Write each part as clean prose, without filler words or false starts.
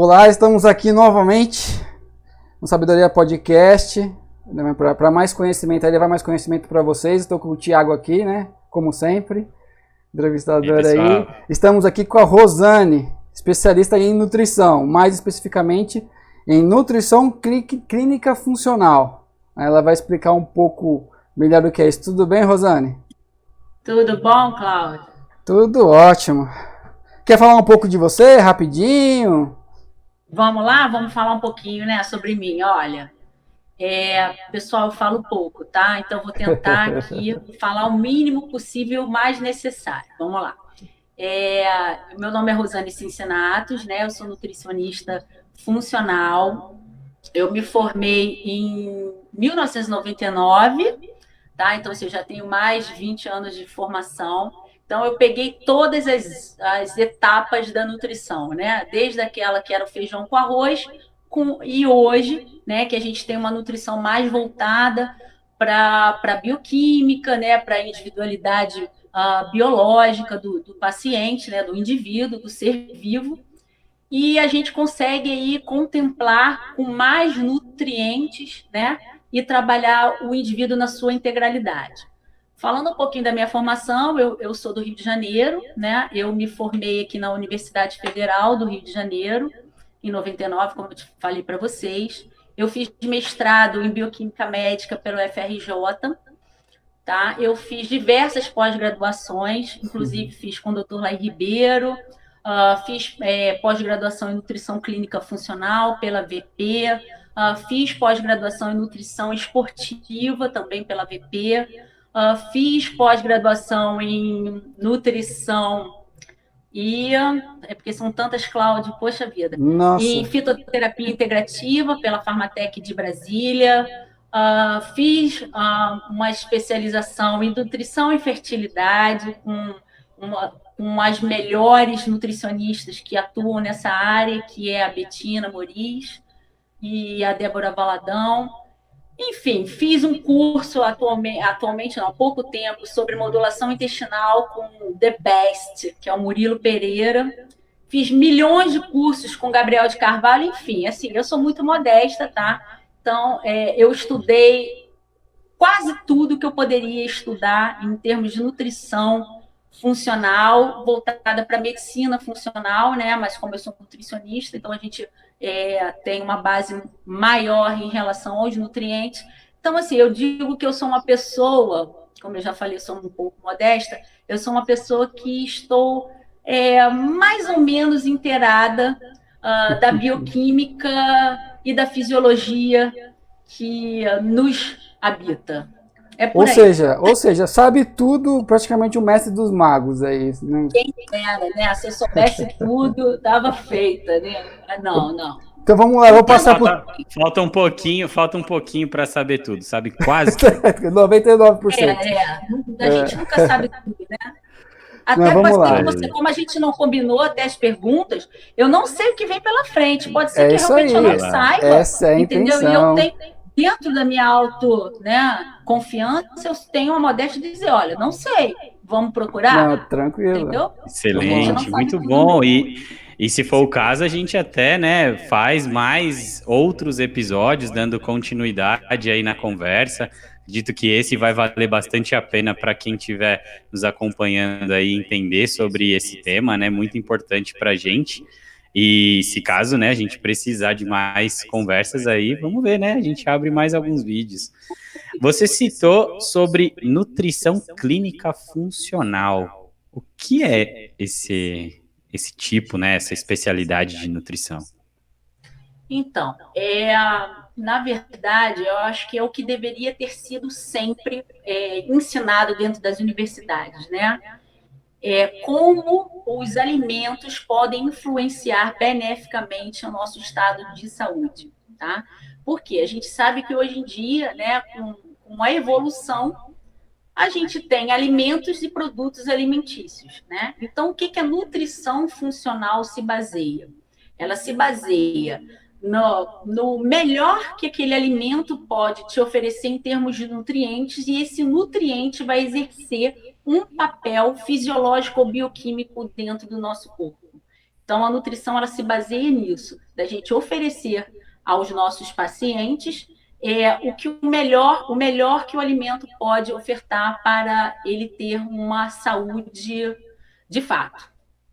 Olá, estamos aqui novamente no Sabedoria Podcast. Para mais conhecimento, aí levar mais conhecimento para vocês. Estou com o Thiago aqui, né? Como sempre, entrevistador aí. Estamos aqui com a Rosane, especialista em nutrição, mais especificamente em nutrição clínica funcional. Ela vai explicar um pouco melhor o que é isso. Tudo bem, Rosane? Tudo bom, Cláudio? Tudo ótimo. Quer falar um pouco de você, rapidinho? Vamos lá? Vamos falar um pouquinho, né, sobre mim. Olha, pessoal, eu falo pouco, tá? Então, vou tentar aqui falar o mínimo possível, o mais necessário. Vamos lá. Meu nome é Rosane Cincinnatus, né? Eu sou nutricionista funcional. Eu me formei em 1999, tá? Então, assim, eu já tenho mais de 20 anos de formação. Então, eu peguei todas as etapas da nutrição, né? Desde aquela que era o feijão com arroz, e hoje, né, que a gente tem uma nutrição mais voltada para a bioquímica, né, para a individualidade biológica do paciente, né, do indivíduo, do ser vivo. E a gente consegue aí contemplar com mais nutrientes, né, e trabalhar o indivíduo na sua integralidade. Falando um pouquinho da minha formação, eu sou do Rio de Janeiro, né? Eu me formei aqui na Universidade Federal do Rio de Janeiro, em 99, como eu te falei para vocês. Eu fiz mestrado em Bioquímica Médica pelo FRJ, tá? Eu fiz diversas pós-graduações, inclusive fiz com o Dr. Laí Ribeiro, fiz pós-graduação em Nutrição Clínica Funcional pela VP, fiz pós-graduação em Nutrição Esportiva também pela VP, fiz pós-graduação em nutrição porque são tantas, Cláudio, poxa vida. Nossa. Em fitoterapia integrativa pela Farmatec de Brasília. Fiz uma especialização em nutrição e fertilidade com as melhores nutricionistas que atuam nessa área, que é a Betina Moriz e a Débora Valadão. Enfim, fiz um curso atualmente não, há pouco tempo, sobre modulação intestinal com The Best, que é o Murilo Pereira. Fiz milhões de cursos com Gabriel de Carvalho, enfim, assim, eu sou muito modesta, tá? Então, eu estudei quase tudo que eu poderia estudar em termos de nutrição funcional, voltada para medicina funcional, né? Mas como eu sou nutricionista, então a gente tem uma base maior em relação aos nutrientes. Então, assim, eu digo que eu sou uma pessoa, como eu já falei, eu sou um pouco modesta, eu sou uma pessoa que estou mais ou menos inteirada da bioquímica e da fisiologia que nos habita. Ou seja, sabe tudo, praticamente o mestre dos magos aí, né? Quem dera, né? Se eu soubesse tudo, dava feita, né? Não. Então vamos lá, eu vou passar Falta um pouquinho para saber tudo, sabe quase tudo. 99%. A gente nunca sabe tudo, né? Até você, como a gente não combinou até as perguntas, eu não sei o que vem pela frente. Pode ser que realmente eu não saiba. Essa é a entendeu? intenção. E eu tenho, dentro da minha confiança, eu tenho uma modéstia de dizer, olha, não sei, vamos procurar? Não, tranquilo. Entendeu? Excelente, muito bom. E se for o caso, a gente até, né, faz mais outros episódios, dando continuidade aí na conversa. Dito que esse vai valer bastante a pena para quem estiver nos acompanhando aí entender sobre esse tema, né? Muito importante para a gente. E se caso, né, a gente precisar de mais conversas aí, vamos ver, né? A gente abre mais alguns vídeos. Você citou sobre nutrição clínica funcional. O que é esse tipo, né? Essa especialidade de nutrição? Então, na verdade, eu acho que é o que deveria ter sido sempre ensinado dentro das universidades, né? Como os alimentos podem influenciar beneficamente o nosso estado de saúde, tá? Porque a gente sabe que hoje em dia, né, com a evolução, a gente tem alimentos e produtos alimentícios, né? Então, o que a nutrição funcional se baseia? Ela se baseia no melhor que aquele alimento pode te oferecer em termos de nutrientes, e esse nutriente vai exercer um papel fisiológico ou bioquímico dentro do nosso corpo. Então, a nutrição ela se baseia nisso, da gente oferecer aos nossos pacientes o melhor que o alimento pode ofertar para ele ter uma saúde de fato.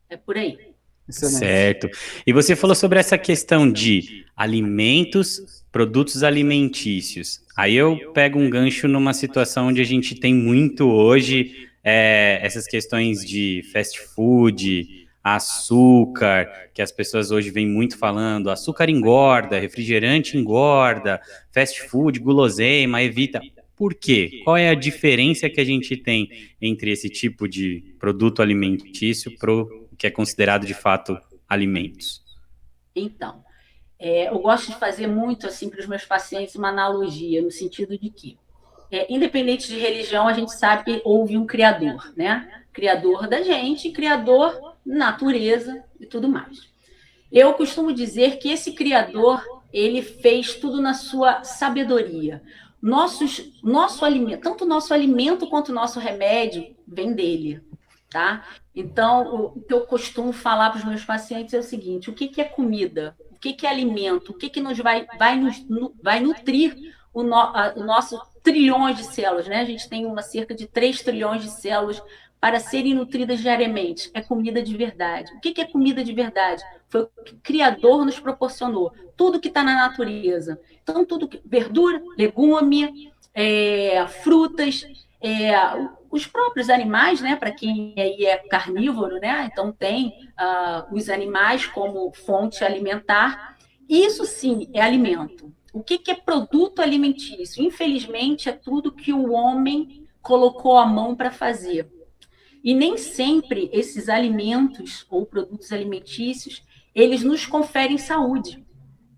É por aí. Excelente. Certo. E você falou sobre essa questão de alimentos, produtos alimentícios. Aí eu pego um gancho numa situação onde a gente tem muito hoje essas questões de fast food, açúcar, que as pessoas hoje vêm muito falando, açúcar engorda, refrigerante engorda, fast food, guloseima, evita. Por quê? Qual é a diferença que a gente tem entre esse tipo de produto alimentício pro que é considerado de fato alimentos? Então, eu gosto de fazer muito assim para os meus pacientes uma analogia, no sentido de que, independente de religião, a gente sabe que houve um criador, né? Criador da gente, criador natureza e tudo mais. Eu costumo dizer que esse criador, ele fez tudo na sua sabedoria. Nosso alimento, tanto o nosso alimento quanto o nosso remédio vem dele, tá? Então, o que eu costumo falar para os meus pacientes é o seguinte: o que é comida? O que é alimento? O que nos vai nutrir o nosso trilhões de células, né? A gente tem cerca de 3 trilhões de células para serem nutridas diariamente. É comida de verdade. O que é comida de verdade? Foi o que o Criador nos proporcionou. Tudo que está na natureza. Então, verdura, legume, frutas, os próprios animais, né? Para quem aí é carnívoro, né? Então tem os animais como fonte alimentar. Isso sim é alimento. O que é produto alimentício? Infelizmente, é tudo que o homem colocou a mão para fazer. E nem sempre esses alimentos ou produtos alimentícios, eles nos conferem saúde.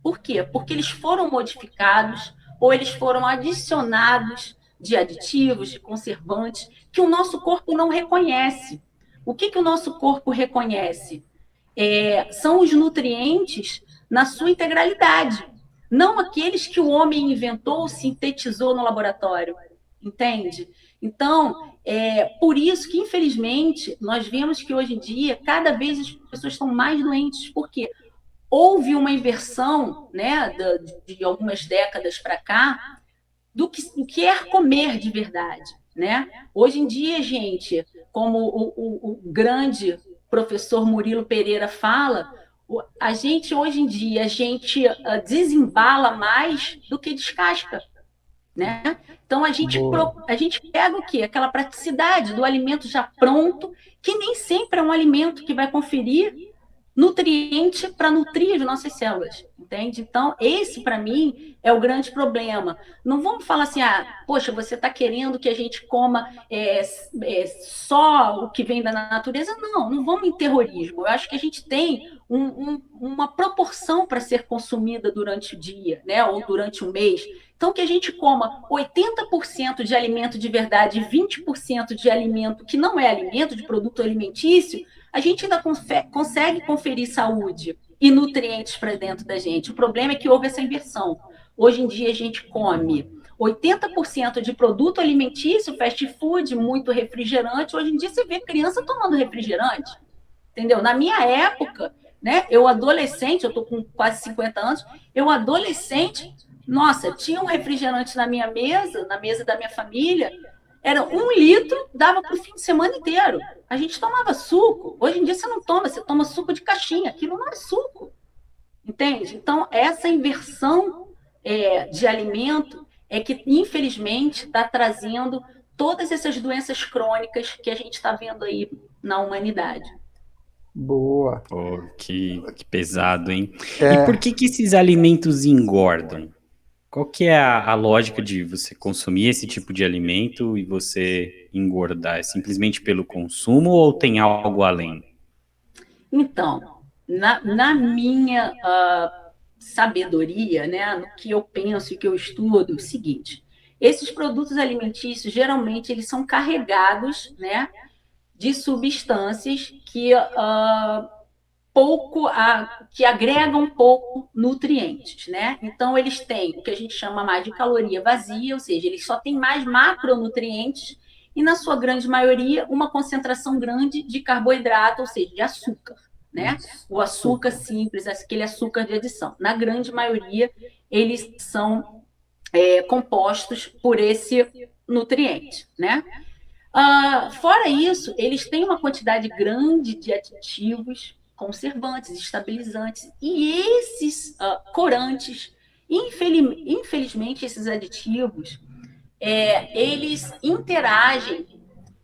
Por quê? Porque eles foram modificados ou eles foram adicionados de aditivos, de conservantes, que o nosso corpo não reconhece. O que o nosso corpo reconhece? São os nutrientes na sua integralidade, não aqueles que o homem inventou ou sintetizou no laboratório, entende? Então, por isso que, infelizmente, nós vemos que hoje em dia, cada vez as pessoas estão mais doentes, porque houve uma inversão, né, de algumas décadas para cá, do que é comer de verdade, né? Hoje em dia, gente, como o grande professor Murilo Pereira fala, a gente hoje em dia desembala mais do que descasca, né? Então a gente pega o quê? Aquela praticidade do alimento já pronto, que nem sempre é um alimento que vai conferir nutriente para nutrir as nossas células, entende? Então, esse, para mim, é o grande problema. Não vamos falar assim, poxa, você está querendo que a gente coma só o que vem da natureza? Não vamos em terrorismo. Eu acho que a gente tem uma proporção para ser consumida durante o dia, né? Ou durante o mês. Então, que a gente coma 80% de alimento de verdade e 20% de alimento que não é alimento, de produto alimentício, a gente ainda consegue conferir saúde e nutrientes para dentro da gente. O problema é que houve essa inversão. Hoje em dia a gente come 80% de produto alimentício, fast food, muito refrigerante. Hoje em dia você vê criança tomando refrigerante, entendeu? Na minha época, né, eu adolescente, eu estou com quase 50 anos, eu adolescente, nossa, tinha um refrigerante na minha mesa, na mesa da minha família, era 1 litro, dava para o fim de semana inteiro. A gente tomava suco. Hoje em dia você não toma, você toma suco de caixinha. Aquilo não é suco. Entende? Então, essa inversão de alimento é que, infelizmente, está trazendo todas essas doenças crônicas que a gente está vendo aí na humanidade. Boa. Oh, que pesado, hein? E por que esses alimentos engordam? Qual que é a lógica de você consumir esse tipo de alimento e você engordar? É simplesmente pelo consumo ou tem algo além? Então, na minha sabedoria, né, no que eu penso e que eu estudo, é o seguinte: esses produtos alimentícios, geralmente, eles são carregados, né, de substâncias que que agregam pouco nutrientes, né? Então, eles têm o que a gente chama mais de caloria vazia, ou seja, eles só têm mais macronutrientes e, na sua grande maioria, uma concentração grande de carboidrato, ou seja, de açúcar. né? O açúcar simples, aquele açúcar de adição. Na grande maioria, eles são compostos por esse nutriente, né? Fora isso, eles têm uma quantidade grande de aditivos, conservantes, estabilizantes, e esses corantes, infelizmente, esses aditivos, eles interagem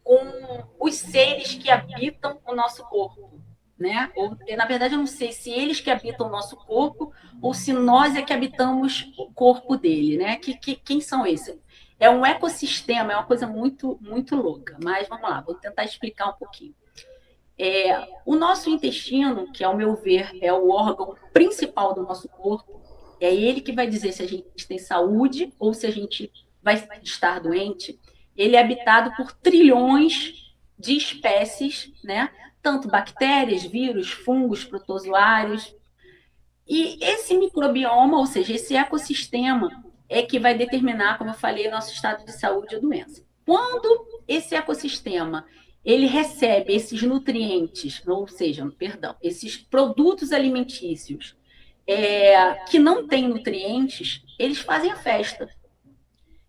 com os seres que habitam o nosso corpo, né? Ou, na verdade, eu não sei se eles que habitam o nosso corpo ou se nós é que habitamos o corpo dele, né? Quem são esses? É um ecossistema, é uma coisa muito, muito louca. Mas vamos lá, vou tentar explicar um pouquinho. O nosso intestino, que ao meu ver é o órgão principal do nosso corpo, é ele que vai dizer se a gente tem saúde ou se a gente vai estar doente. Ele é habitado por trilhões de espécies, né? Tanto bactérias, vírus, fungos, protozoários. E esse microbioma, ou seja, esse ecossistema, é que vai determinar, como eu falei, o nosso estado de saúde ou doença. Quando esse ecossistema ele recebe esses nutrientes, ou seja, perdão, esses produtos alimentícios que não têm nutrientes, eles fazem a festa.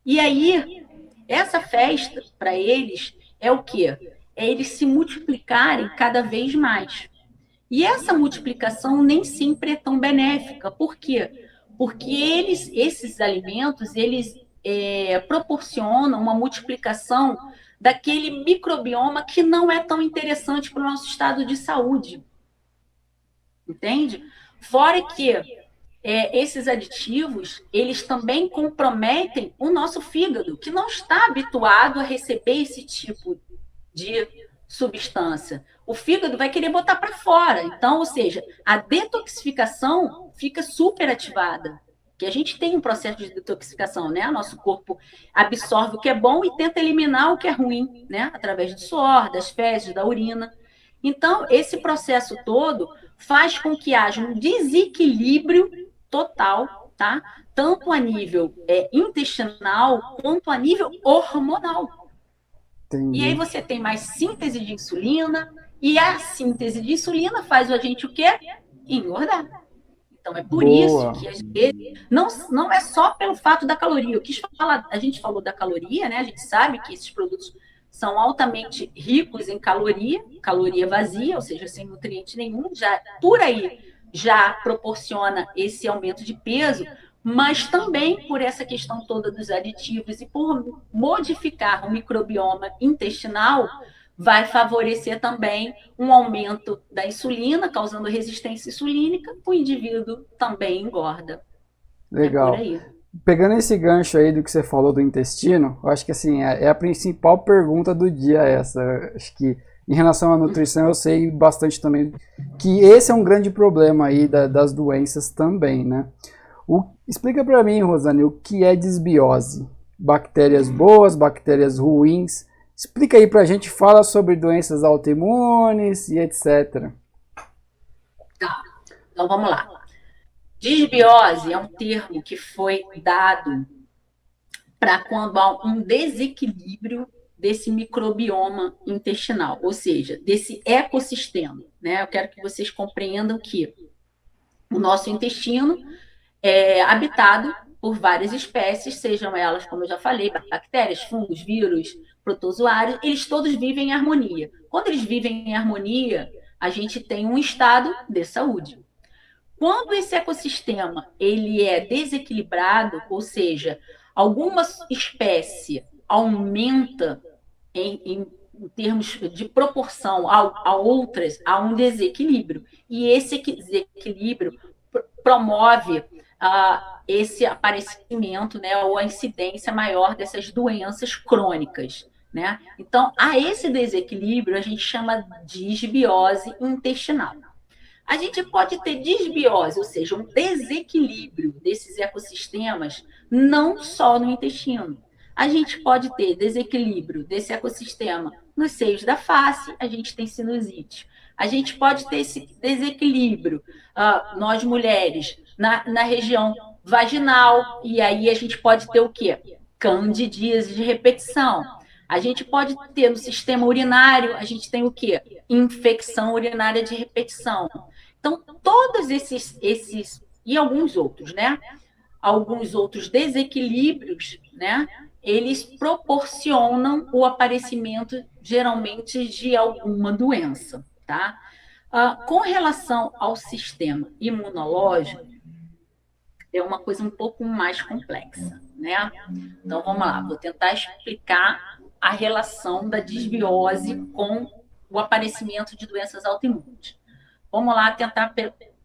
E aí, essa festa, para eles, é o quê? É eles se multiplicarem cada vez mais. E essa multiplicação nem sempre é tão benéfica. Por quê? Porque esses alimentos, eles proporcionam uma multiplicação daquele microbioma que não é tão interessante para o nosso estado de saúde. Entende? Fora que esses aditivos, eles também comprometem o nosso fígado, que não está habituado a receber esse tipo de substância. O fígado vai querer botar para fora. Então, ou seja, a detoxificação fica super ativada. Que a gente tem um processo de detoxificação, né? Nosso corpo absorve o que é bom e tenta eliminar o que é ruim, né? Através do suor, das fezes, da urina. Então, esse processo todo faz com que haja um desequilíbrio total, tá? Tanto a nível intestinal quanto a nível hormonal. Entendi. E aí você tem mais síntese de insulina, e a síntese de insulina faz a gente o quê? Engordar. Então, é por isso que às vezes, não é só pelo fato da caloria. A gente falou da caloria, né? A gente sabe que esses produtos são altamente ricos em caloria vazia, ou seja, sem nutriente nenhum, já por aí já proporciona esse aumento de peso, mas também por essa questão toda dos aditivos e por modificar o microbioma intestinal, vai favorecer também um aumento da insulina, causando resistência insulínica, o indivíduo também engorda. Legal. Pegando esse gancho aí do que você falou do intestino, eu acho que assim, é a principal pergunta do dia essa. Acho que em relação à nutrição eu sei bastante também que esse é um grande problema aí das doenças também, né? Explica para mim, Rosane, o que é desbiose? Bactérias boas, bactérias ruins? Explica aí pra gente, fala sobre doenças autoimunes e etc. Tá, então vamos lá. Desbiose é um termo que foi dado para quando há um desequilíbrio desse microbioma intestinal, ou seja, desse ecossistema, né? Eu quero que vocês compreendam que o nosso intestino é habitado por várias espécies, sejam elas, como eu já falei, bactérias, fungos, vírus, protozoários, eles todos vivem em harmonia. Quando eles vivem em harmonia, a gente tem um estado de saúde. Quando esse ecossistema ele é desequilibrado, ou seja, alguma espécie aumenta em termos de proporção a outras, há um desequilíbrio. E esse desequilíbrio promove esse aparecimento, né, ou a incidência maior dessas doenças crônicas, né? Então, a esse desequilíbrio a gente chama de disbiose intestinal. A gente pode ter disbiose, ou seja, um desequilíbrio desses ecossistemas, não só no intestino. A gente pode ter desequilíbrio desse ecossistema nos seios da face, a gente tem sinusite. A gente pode ter esse desequilíbrio, nós mulheres, na região vaginal, e aí a gente pode ter o quê? Candidíase de repetição. A gente pode ter no sistema urinário, a gente tem o quê? Infecção urinária de repetição. Então, todos esses e alguns outros, né? Alguns outros desequilíbrios, né? Eles proporcionam o aparecimento, geralmente, de alguma doença, tá? Com relação ao sistema imunológico, é uma coisa um pouco mais complexa, né? Então, vamos lá, vou tentar explicar a relação da desbiose com o aparecimento de doenças autoimunes. Vamos lá tentar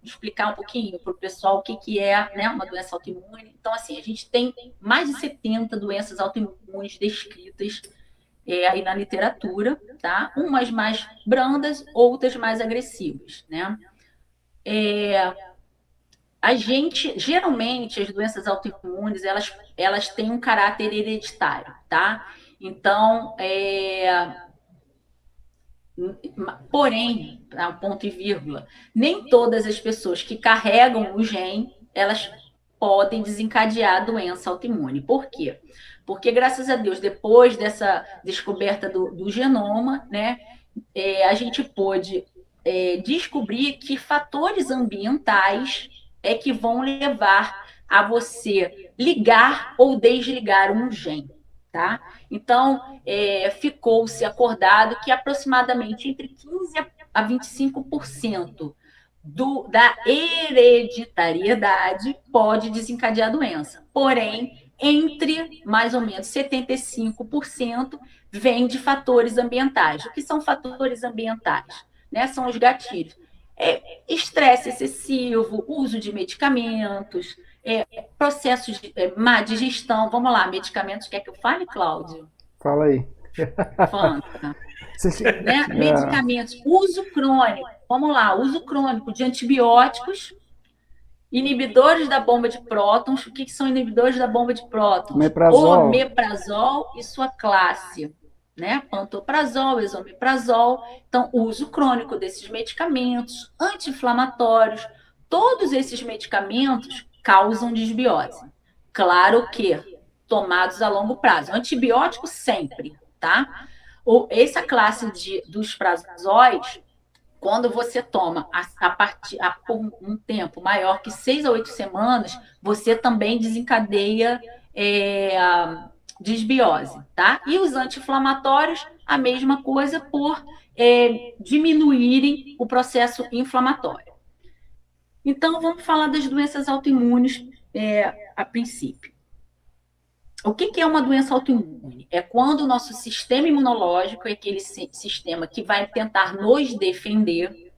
explicar um pouquinho para o pessoal o que é, né, uma doença autoimune. Então, assim, a gente tem mais de 70 doenças autoimunes descritas aí na literatura, tá? Umas mais brandas, outras mais agressivas, né? Geralmente, as doenças autoimunes, elas têm um caráter hereditário, tá? Então, porém, ponto e vírgula, nem todas as pessoas que carregam o gene, elas podem desencadear a doença autoimune. Por quê? Porque, graças a Deus, depois dessa descoberta do genoma, né, a gente pôde descobrir que fatores ambientais é que vão levar a você ligar ou desligar um gene, tá? Então, ficou-se acordado que aproximadamente entre 15% a 25% da hereditariedade pode desencadear a doença. Porém, entre mais ou menos 75% vem de fatores ambientais. O que são fatores ambientais? Né? São os gatilhos. Estresse excessivo, uso de medicamentos, processos de má digestão. Vamos lá, medicamentos, quer que eu fale, Cláudio? Fala aí. Fanta. Né? Medicamentos, uso crônico. Vamos lá, uso crônico de antibióticos, inibidores da bomba de prótons. O que são inibidores da bomba de prótons? Omeprazol. Omeprazol e sua classe. Né? Pantoprazol, esomeprazol. Então, uso crônico desses medicamentos, anti-inflamatórios, todos esses medicamentos causam desbiose. Claro que tomados a longo prazo. Antibiótico sempre, tá? Essa classe dos prazóis, quando você toma por um tempo maior que 6 a 8 semanas, você também desencadeia desbiose, tá? E os anti-inflamatórios, a mesma coisa por diminuírem o processo inflamatório. Então, vamos falar das doenças autoimunes a princípio. O que é uma doença autoimune? É quando o nosso sistema imunológico, aquele sistema que vai tentar nos defender,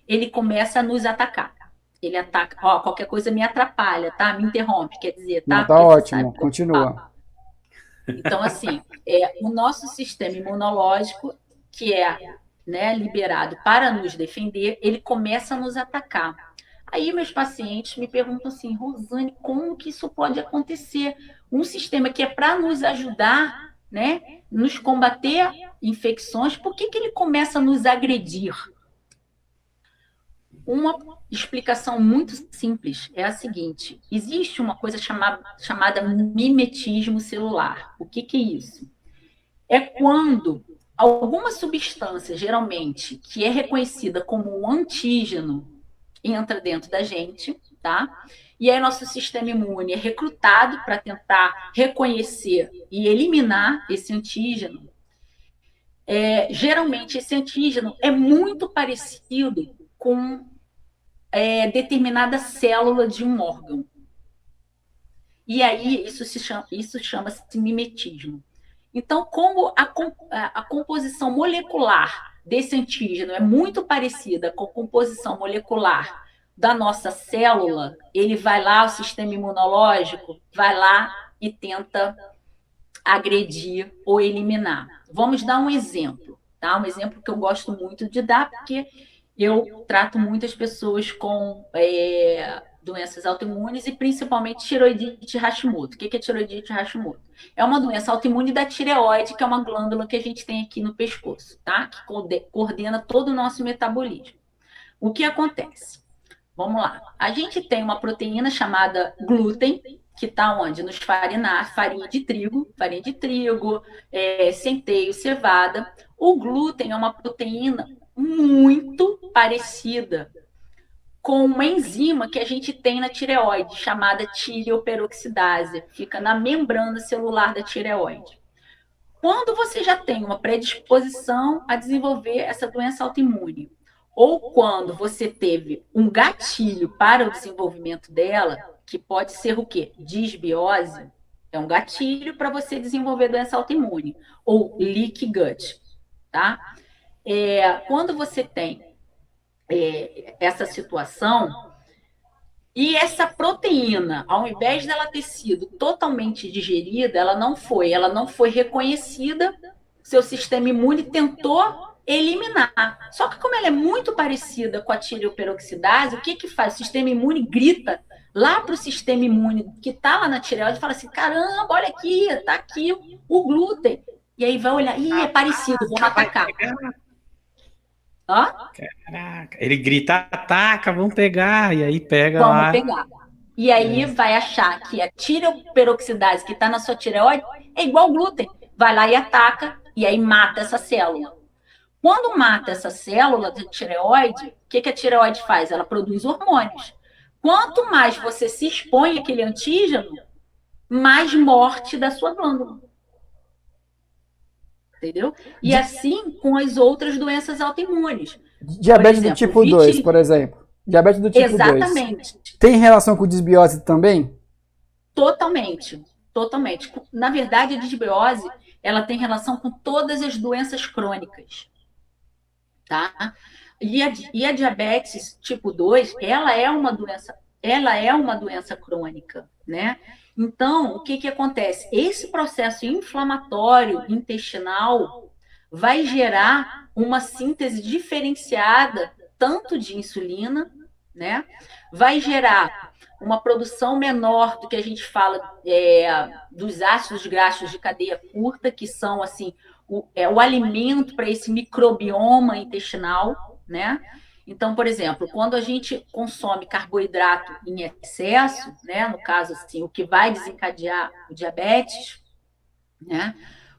ele começa a nos atacar. Ele ataca, qualquer coisa me atrapalha, tá? Me interrompe, quer dizer, tá? Não, tá ótimo, continua. Então, assim, o nosso sistema imunológico, que né, liberado para nos defender, ele começa a nos atacar. Aí meus pacientes me perguntam assim, Rosane, como que isso pode acontecer? Um sistema que é para nos ajudar, né, nos combater infecções, por que ele começa a nos agredir? Uma explicação muito simples é a seguinte: existe uma coisa chamada mimetismo celular. O que é isso? É quando alguma substância, geralmente, que é reconhecida como um antígeno, entra dentro da gente, tá? E aí nosso sistema imune é recrutado para tentar reconhecer e eliminar esse antígeno. Geralmente, esse antígeno é muito parecido com determinada célula de um órgão. E aí isso chama-se mimetismo. Então, como a composição molecular desse antígeno é muito parecida com a composição molecular da nossa célula, ele vai lá, o sistema imunológico vai lá e tenta agredir ou eliminar. Vamos dar um exemplo, tá? Um exemplo que eu gosto muito de dar, porque eu trato muitas pessoas com doenças autoimunes e principalmente tireoidite Hashimoto. O que é tireoidite Hashimoto? É uma doença autoimune da tireoide, que é uma glândula que a gente tem aqui no pescoço, tá? Que coordena todo o nosso metabolismo. O que acontece? Vamos lá. A gente tem uma proteína chamada glúten, que está onde? Nos farináceos, farinha de trigo, centeio, cevada. O glúten é uma proteína muito parecida com uma enzima que a gente tem na tireoide, chamada tireoperoxidase, fica na membrana celular da tireoide. Quando você já tem uma predisposição a desenvolver essa doença autoimune, ou quando você teve um gatilho para o desenvolvimento dela, que pode ser o quê? Disbiose, é um gatilho para você desenvolver doença autoimune, ou leaky gut, tá? Quando você tem essa situação, e essa proteína, ao invés dela ter sido totalmente digerida, ela não foi reconhecida, seu sistema imune tentou eliminar. Só que como ela é muito parecida com a tireoperoxidase, o que faz? O sistema imune grita lá para o sistema imune que está lá na tireoide e fala assim, caramba, olha aqui, está aqui o glúten. E aí vai olhar, é parecido, vamos atacar. Caraca, ele grita, ataca, vamos pegar, e aí pega lá. Vamos pegar. E aí vai achar que a tireoperoxidase que está na sua tireoide é igual ao glúten. Vai lá e ataca, e aí mata essa célula. Quando mata essa célula de tireoide, o que a tireoide faz? Ela produz hormônios. Quanto mais você se expõe àquele antígeno, mais morte da sua glândula. Entendeu? E assim com as outras doenças autoimunes. Diabetes do tipo 2, por exemplo. Diabetes do tipo 2. Exatamente. Tem relação com disbiose também? Totalmente. Totalmente. Na verdade, a disbiose, ela tem relação com todas as doenças crônicas. Tá? E a diabetes tipo 2, ela é uma doença crônica, né? Então, o que acontece? Esse processo inflamatório intestinal vai gerar uma síntese diferenciada tanto de insulina, né? Vai gerar uma produção menor do que a gente fala dos ácidos graxos de cadeia curta, que são assim o alimento para esse microbioma intestinal, né? Então, por exemplo, quando a gente consome carboidrato em excesso, né, no caso assim, o que vai desencadear o diabetes, né?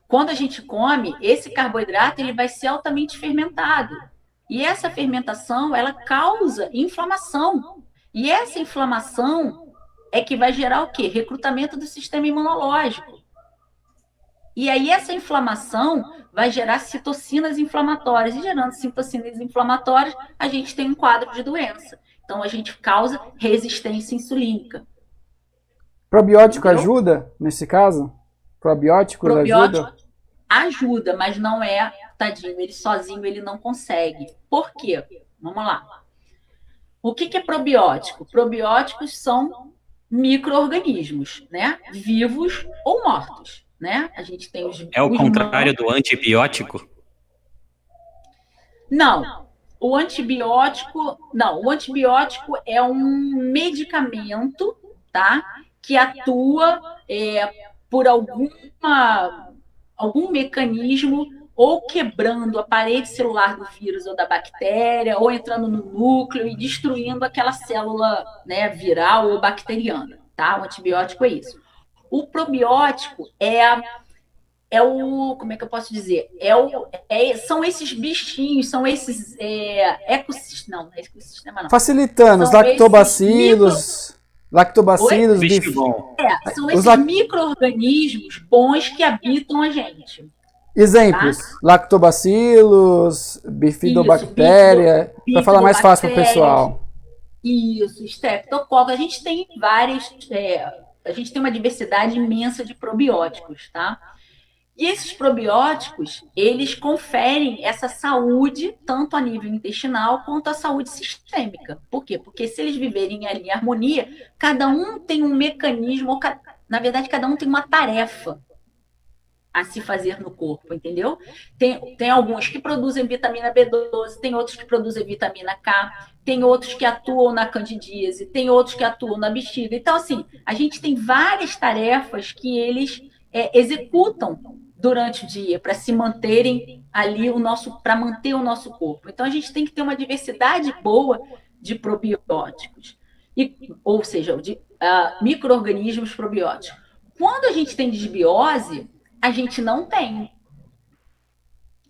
Quando a gente come, esse carboidrato ele vai ser altamente fermentado. E essa fermentação, ela causa inflamação. E essa inflamação é que vai gerar o quê? Recrutamento do sistema imunológico. E aí essa inflamação vai gerar citocinas inflamatórias. E gerando citocinas inflamatórias, a gente tem um quadro de doença. Então, a gente causa resistência insulínica. Probiótico ajuda, nesse caso? Probióticos ajuda? Ajuda, mas não é, tadinho, ele sozinho ele não consegue. Por quê? Vamos lá. O que é probiótico? Probióticos são micro-organismos, né? Vivos ou mortos. Né? A gente tem é o contrário do antibiótico? Não. O antibiótico é um medicamento, tá? Que atua por algum mecanismo ou quebrando a parede celular do vírus ou da bactéria, ou entrando no núcleo e destruindo aquela célula, né, viral ou bacteriana, tá? O antibiótico é isso. O probiótico como é que eu posso dizer? São esses bichinhos, são esses ecossistemas, não é ecossistema não. Facilitando, os lactobacilos, bicho bom. São esses micro-organismos bons que habitam a gente. Exemplos, tá? Lactobacilos, bifidobactéria, para falar mais fácil para o pessoal. Isso, streptococcus, a gente tem várias... a gente tem uma diversidade imensa de probióticos, tá? E esses probióticos, eles conferem essa saúde, tanto a nível intestinal, quanto a saúde sistêmica. Por quê? Porque se eles viverem ali em harmonia, cada um tem um mecanismo, na verdade, cada um tem uma tarefa a se fazer no corpo, entendeu? Tem alguns que produzem vitamina B12, tem outros que produzem vitamina K, tem outros que atuam na candidíase, tem outros que atuam na bexiga. Então, assim, a gente tem várias tarefas que eles executam durante o dia para se manterem ali para manter o nosso corpo. Então, a gente tem que ter uma diversidade boa de probióticos. ou seja, de micro-organismos probióticos. Quando a gente tem disbiose, a gente não tem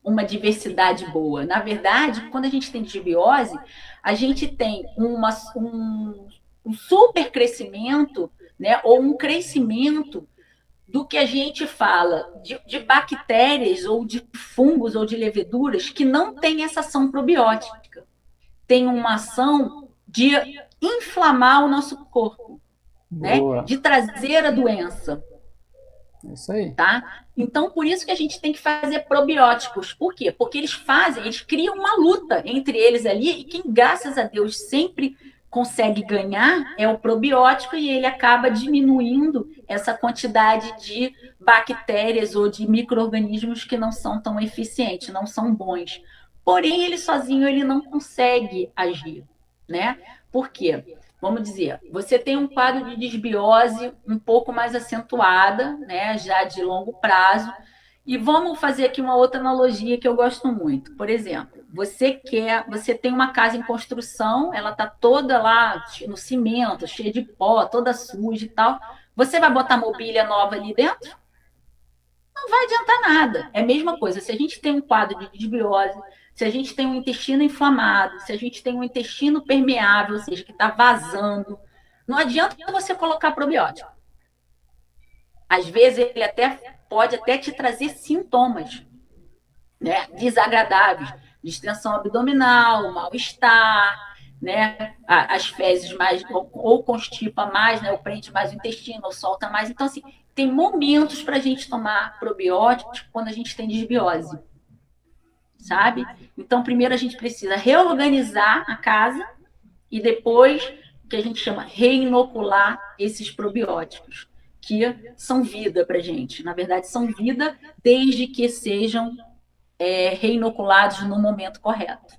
uma diversidade boa. Na verdade, quando a gente tem disbiose, a gente tem um super crescimento, né, ou um crescimento do que a gente fala de bactérias ou de fungos ou de leveduras que não tem essa ação probiótica. Tem uma ação de inflamar o nosso corpo, né? De trazer a doença. Isso aí. Tá? Então, por isso que a gente tem que fazer probióticos. Por quê? Porque eles criam uma luta entre eles ali, e quem, graças a Deus, sempre consegue ganhar é o probiótico, e ele acaba diminuindo essa quantidade de bactérias ou de micro-organismos que não são tão eficientes, não são bons. Porém, ele sozinho ele não consegue agir, né? Por quê? Vamos dizer, você tem um quadro de disbiose um pouco mais acentuada, né, já de longo prazo, e vamos fazer aqui uma outra analogia que eu gosto muito. Por exemplo, você tem uma casa em construção, ela está toda lá no cimento, cheia de pó, toda suja e tal. Você vai botar mobília nova ali dentro? Não vai adiantar nada. É a mesma coisa. Se a gente tem um quadro de disbiose, se a gente tem um intestino inflamado, se a gente tem um intestino permeável, ou seja, que está vazando, não adianta você colocar probiótico. Às vezes, ele pode até te trazer sintomas, né, desagradáveis, distensão abdominal, mal-estar, né, as fezes mais, ou constipa mais, né, ou prende mais o intestino, ou solta mais. Então, assim, tem momentos para a gente tomar probióticos quando a gente tem disbiose. Sabe? Então, primeiro a gente precisa reorganizar a casa e depois, o que a gente chama, reinocular esses probióticos, que são vida para a gente. Na verdade, são vida desde que sejam reinoculados no momento correto.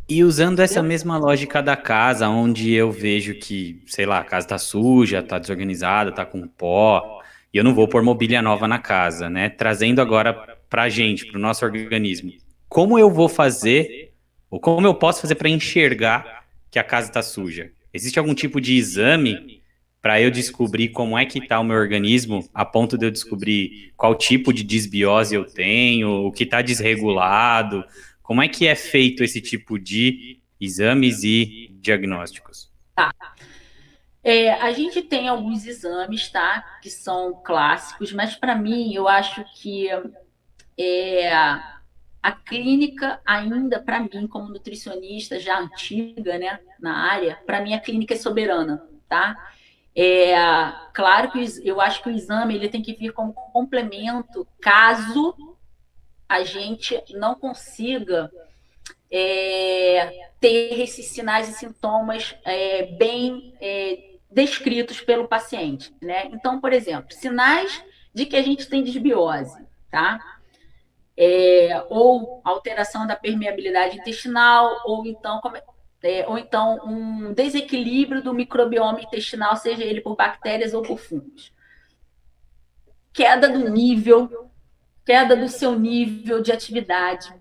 E usando essa mesma lógica da casa, onde eu vejo que, sei lá, a casa tá suja, tá desorganizada, tá com pó, e eu não vou pôr mobília nova na casa, né? Trazendo agora pra gente, pro nosso organismo. Como eu vou fazer, ou como eu posso fazer para enxergar que a casa está suja? Existe algum tipo de exame para eu descobrir como é que está o meu organismo, a ponto de eu descobrir qual tipo de disbiose eu tenho, o que está desregulado? Como é que é feito esse tipo de exames e diagnósticos? Tá. A gente tem alguns exames, tá, que são clássicos, mas para mim, eu acho que a clínica ainda, para mim, como nutricionista já antiga, né, na área, para mim a clínica é soberana, tá? Claro que eu acho que o exame ele tem que vir como complemento caso a gente não consiga ter esses sinais e sintomas bem descritos pelo paciente, né? Então, por exemplo, sinais de que a gente tem disbiose, tá? Ou alteração da permeabilidade intestinal, ou então um desequilíbrio do microbioma intestinal, seja ele por bactérias ou por fungos. Queda do seu nível de atividade,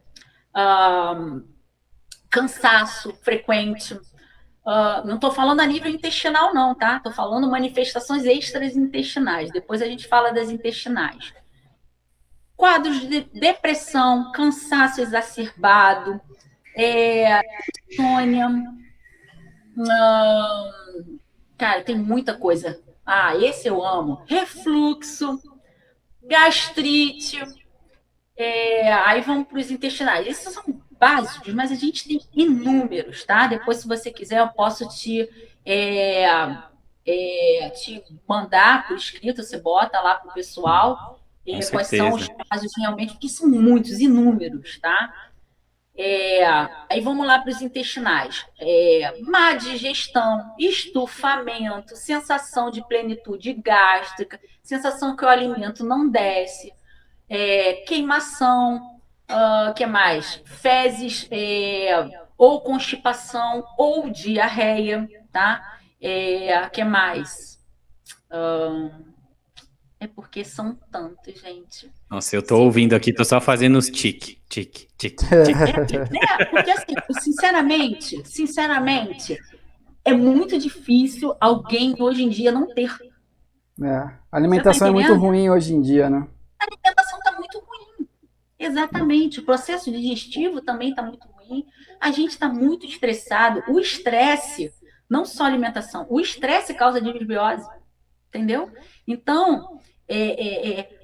cansaço frequente. Não estou falando a nível intestinal, não, tá? Estou falando manifestações extras intestinais. Depois a gente fala das intestinais. Quadros de depressão, cansaço exacerbado, insônia. Cara, tem muita coisa. Esse eu amo. Refluxo, gastrite. Aí vamos para os intestinais. Esses são básicos, mas a gente tem inúmeros, tá? Depois, se você quiser, eu posso te mandar por escrito, você bota lá para o pessoal quais são os casos realmente, porque são muitos, inúmeros, tá? Aí vamos lá para os intestinais. Má digestão, estufamento, sensação de plenitude gástrica, sensação que o alimento não desce, queimação, que mais? Fezes, ou constipação, ou diarreia, tá? Que mais? Porque são tantos, gente. Nossa, eu tô ouvindo aqui, tô só fazendo os tique, tique, tique, tique. Porque assim, sinceramente, é muito difícil alguém hoje em dia não ter. A alimentação é muito ruim hoje em dia, né? A alimentação está muito ruim. Exatamente. O processo digestivo também está muito ruim. A gente está muito estressado. O estresse, não só a alimentação, o estresse causa disbiose. Entendeu? Então,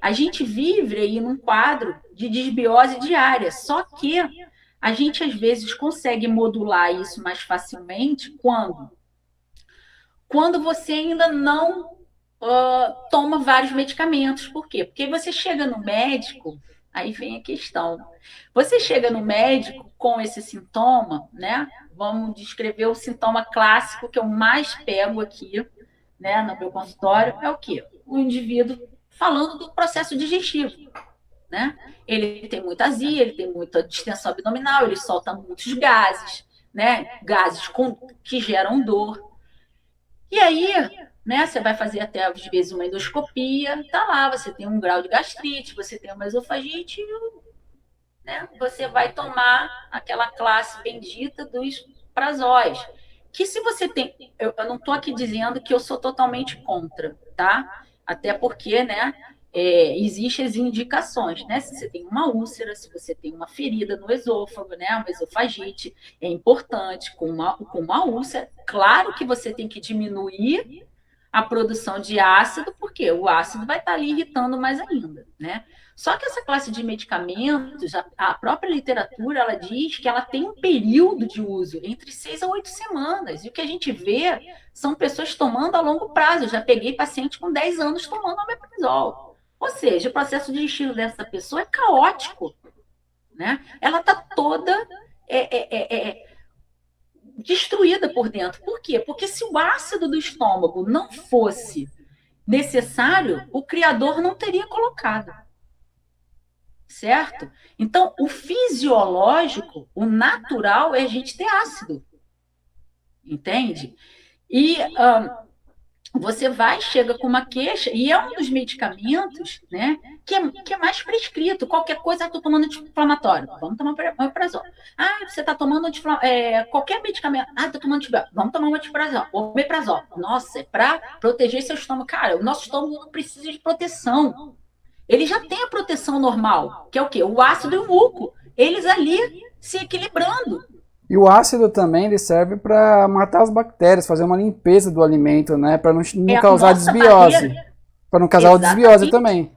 a gente vive aí num quadro de disbiose diária. Só que a gente, às vezes, consegue modular isso mais facilmente quando você ainda não toma vários medicamentos. Por quê? Porque você chega no médico, aí vem a questão. Você chega no médico com esse sintoma, né? Vamos descrever o sintoma clássico que eu mais pego aqui, né, no meu consultório, é o quê? O indivíduo falando do processo digestivo, né? Ele tem muita azia, ele tem muita distensão abdominal, ele solta muitos gases, né? Gases que geram dor. E aí, né, você vai fazer até, às vezes, uma endoscopia, tá lá, você tem um grau de gastrite, você tem uma esofagite, né? Você vai tomar aquela classe bendita dos prazóis. Que se você tem... Eu não estou aqui dizendo que eu sou totalmente contra, tá? Até porque, né, existem as indicações, né? Se você tem uma úlcera, se você tem uma ferida no esôfago, né, uma esofagite, é importante, com uma úlcera, claro que você tem que diminuir a produção de ácido, porque o ácido vai estar ali irritando mais ainda, né? Só que essa classe de medicamentos, a própria literatura, ela diz que ela tem um período de uso entre 6 a 8 semanas. E o que a gente vê são pessoas tomando a longo prazo. Eu já peguei paciente com 10 anos tomando omeprazol. Ou seja, o processo digestivo dessa pessoa é caótico, né? Ela está toda destruída por dentro. Por quê? Porque se o ácido do estômago não fosse necessário, o criador não teria colocado. Certo? Então, o fisiológico, o natural é a gente ter ácido. Entende? E você chega com uma queixa, e é um dos medicamentos, né, que é mais prescrito. Qualquer coisa, estou tomando anti-inflamatório. Vamos tomar omeprazol. Você está tomando qualquer medicamento. Estou tomando antibiótico. Vamos tomar um omeprazol. Nossa, é para proteger seu estômago. Cara, o nosso estômago não precisa de proteção. Ele já tem a proteção normal, que é o quê? O ácido e o muco. Eles ali se equilibrando. E o ácido também ele serve para matar as bactérias, fazer uma limpeza do alimento, né? Para não causar desbiose. Para não causar desbiose também.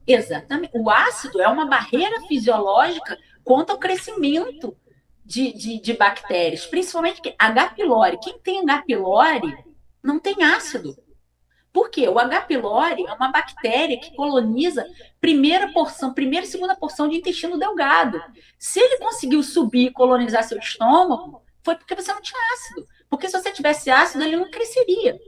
Exatamente. O ácido é uma barreira fisiológica contra o crescimento de bactérias, principalmente H. pylori. Quem tem H. pylori não tem ácido. Por quê? O H. pylori é uma bactéria que coloniza primeira e segunda porção de intestino delgado. Se ele conseguiu subir e colonizar seu estômago, foi porque você não tinha ácido. Porque se você tivesse ácido, ele não cresceria.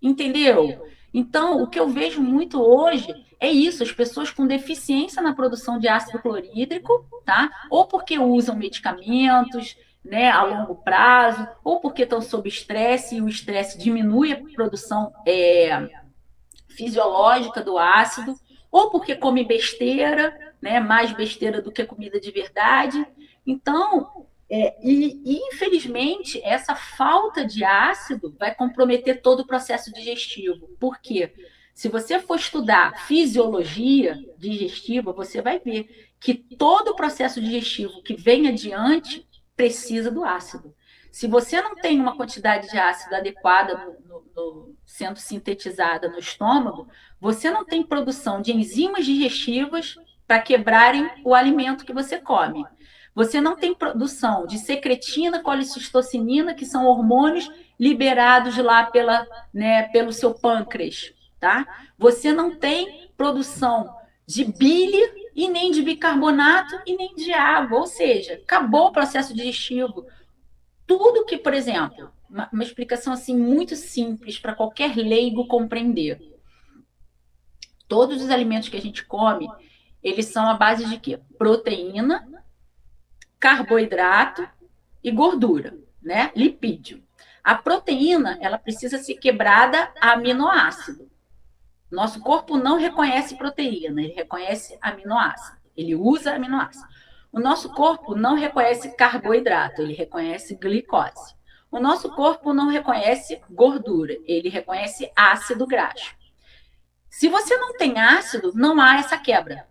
Entendeu? Então, o que eu vejo muito hoje é isso, as pessoas com deficiência na produção de ácido clorídrico, tá? Ou porque usam medicamentos, né, a longo prazo, ou porque estão sob estresse e o estresse diminui a produção fisiológica do ácido, ou porque come besteira, né, mais besteira do que comida de verdade. Então, infelizmente, essa falta de ácido vai comprometer todo o processo digestivo. Por quê? Se você for estudar fisiologia digestiva, você vai ver que todo o processo digestivo que vem adiante precisa do ácido. Se você não tem uma quantidade de ácido adequada sendo sintetizada no estômago, você não tem produção de enzimas digestivas para quebrarem o alimento que você come. Você não tem produção de secretina, colicistocinina, que são hormônios liberados lá pelo seu pâncreas, tá? Você não tem produção de bile e nem de bicarbonato e nem de água, ou seja, acabou o processo digestivo. Tudo que, por exemplo, uma explicação assim muito simples para qualquer leigo compreender. Todos os alimentos que a gente come, eles são à base de quê? Proteína, carboidrato e gordura, né? Lipídio. A proteína, ela precisa ser quebrada a aminoácido. Nosso corpo não reconhece proteína, ele reconhece aminoácido. Ele usa aminoácido. O nosso corpo não reconhece carboidrato, ele reconhece glicose. O nosso corpo não reconhece gordura, ele reconhece ácido graxo. Se você não tem ácido, não há essa quebra.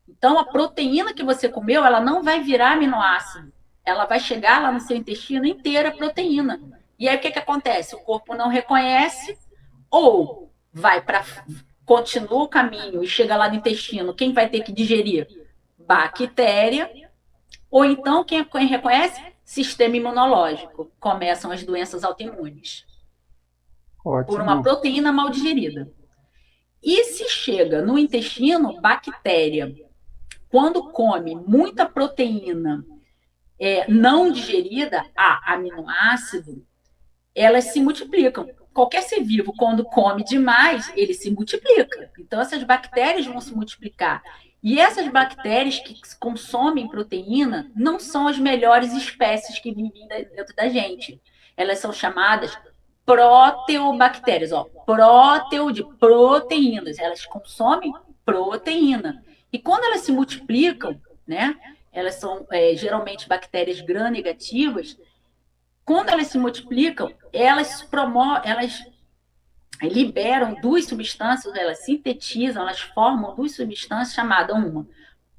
Então, a proteína que você comeu, ela não vai virar aminoácido. Ela vai chegar lá no seu intestino inteira proteína. E aí, o que acontece? O corpo não reconhece, ou vai para... continua o caminho e chega lá no intestino. Quem vai ter que digerir? Bactéria. Ou então, quem reconhece? Sistema imunológico. Começam as doenças autoimunes. Ótimo. Por uma proteína mal digerida. E se chega no intestino, bactéria, quando come muita proteína não digerida, aminoácido, elas se multiplicam. Qualquer ser vivo, quando come demais, ele se multiplica. Então, essas bactérias vão se multiplicar. E essas bactérias que consomem proteína não são as melhores espécies que vivem dentro da gente. Elas são chamadas proteobactérias, próteo de proteínas, elas consomem proteína. E quando elas se multiplicam, né, elas são geralmente bactérias gram-negativas, quando elas se multiplicam, elas liberam duas substâncias, elas sintetizam, elas formam duas substâncias chamadas uma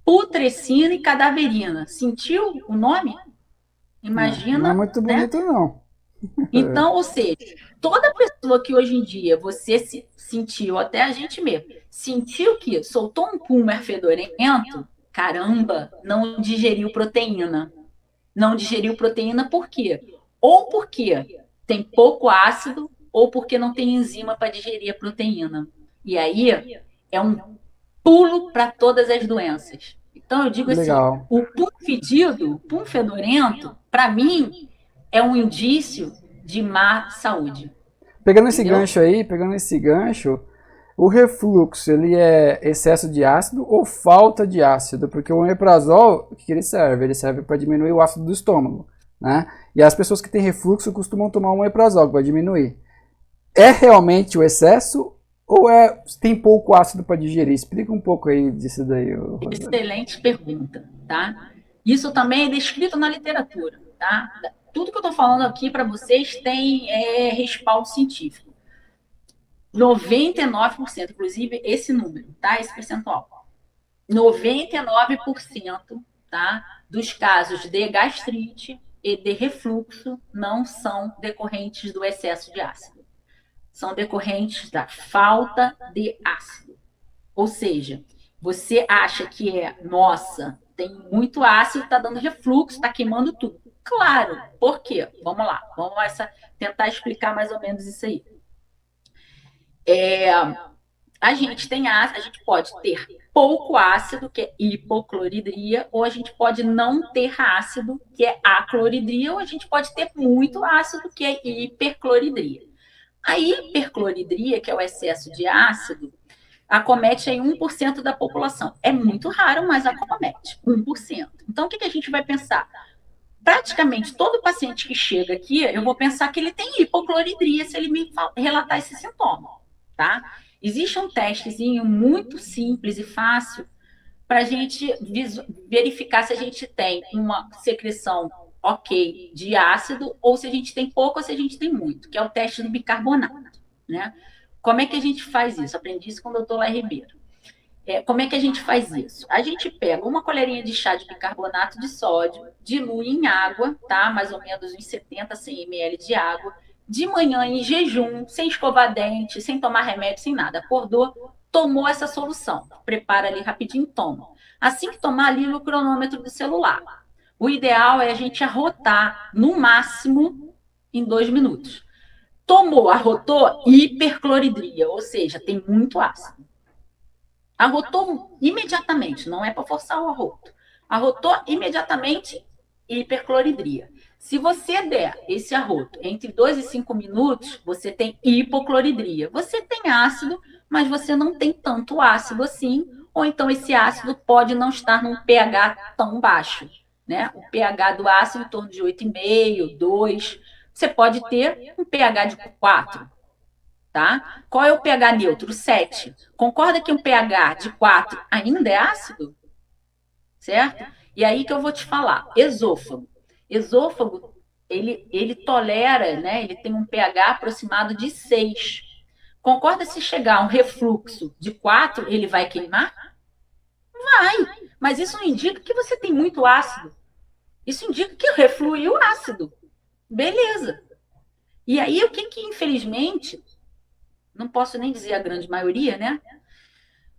putrescina e cadaverina. Sentiu o nome? Imagina. Não é muito bonito, né? Não. Então, ou seja, toda pessoa que hoje em dia você sentiu, até a gente mesmo, sentiu que soltou um pulmar fedorento, caramba, não digeriu proteína. Não digeriu proteína por quê? Ou porque tem pouco ácido, ou porque não tem enzima para digerir a proteína. E aí é um pulo para todas as doenças. Então, eu digo Legal. assim, o pum fedido, o pum fedorento, para mim, é um indício de má saúde. Pegando esse gancho, o refluxo, ele é excesso de ácido ou falta de ácido? Porque o omeprazol, o que ele serve? Ele serve para diminuir o ácido do estômago, né? E as pessoas que têm refluxo costumam tomar um omeprazol para diminuir. É realmente o excesso ou tem pouco ácido para digerir? Explica um pouco aí disso daí. Excelente pergunta, tá? Isso também é descrito na literatura, tá? Tudo que eu estou falando aqui para vocês tem respaldo científico. 99%, inclusive esse número, tá? Esse percentual. 99%, tá? Dos casos de gastrite e de refluxo não são decorrentes do excesso de ácido. São decorrentes da falta de ácido. Ou seja, você acha que nossa, tem muito ácido, está dando refluxo, está queimando tudo. Claro, por quê? Vamos lá, vamos tentar explicar mais ou menos isso aí. A gente tem ácido, a gente pode ter pouco ácido, que é hipocloridria, ou a gente pode não ter ácido, que é acloridria, ou a gente pode ter muito ácido, que é hipercloridria. A hipercloridria, que é o excesso de ácido, acomete aí 1% da população. É muito raro, mas acomete 1%. Então, o que a gente vai pensar? Praticamente todo paciente que chega aqui, eu vou pensar que ele tem hipocloridria se ele me relatar esse sintoma, tá? Existe um testezinho muito simples e fácil para a gente verificar se a gente tem uma secreção ok de ácido ou se a gente tem pouco ou se a gente tem muito, que é o teste do bicarbonato, né? Como é que a gente faz isso? Aprendi isso com o doutor Lai Ribeiro. Como é que a gente faz isso? A gente pega uma colherinha de chá de bicarbonato de sódio, dilui em água, tá? Mais ou menos uns 70, 100 ml de água, de manhã em jejum, sem escovar dente, sem tomar remédio, sem nada. Acordou, tomou essa solução. Prepara ali rapidinho, toma. Assim que tomar, liga o cronômetro do celular. O ideal é a gente arrotar, no máximo, em 2 minutos. Tomou, arrotou, hipercloridria, ou seja, tem muito ácido. Arrotou imediatamente, não é para forçar o arroto. Arrotou imediatamente, hipercloridria. Se você der esse arroto entre 2 e 5 minutos, você tem hipocloridria. Você tem ácido, mas você não tem tanto ácido assim, ou então esse ácido pode não estar num pH tão baixo, né? O pH do ácido em torno de 8,5, 2. Você pode ter um pH de 4. Tá? Qual é o pH neutro? 7. Concorda que um pH de 4 ainda é ácido? Certo? E aí que eu vou te falar. Esôfago. Esôfago ele tolera, né? Ele tem um pH aproximado de 6. Concorda se chegar um refluxo de 4, ele vai queimar? Vai, mas isso não indica que você tem muito ácido. Isso indica que refluiu ácido. Beleza. E aí, o que infelizmente, não posso nem dizer a grande maioria, né?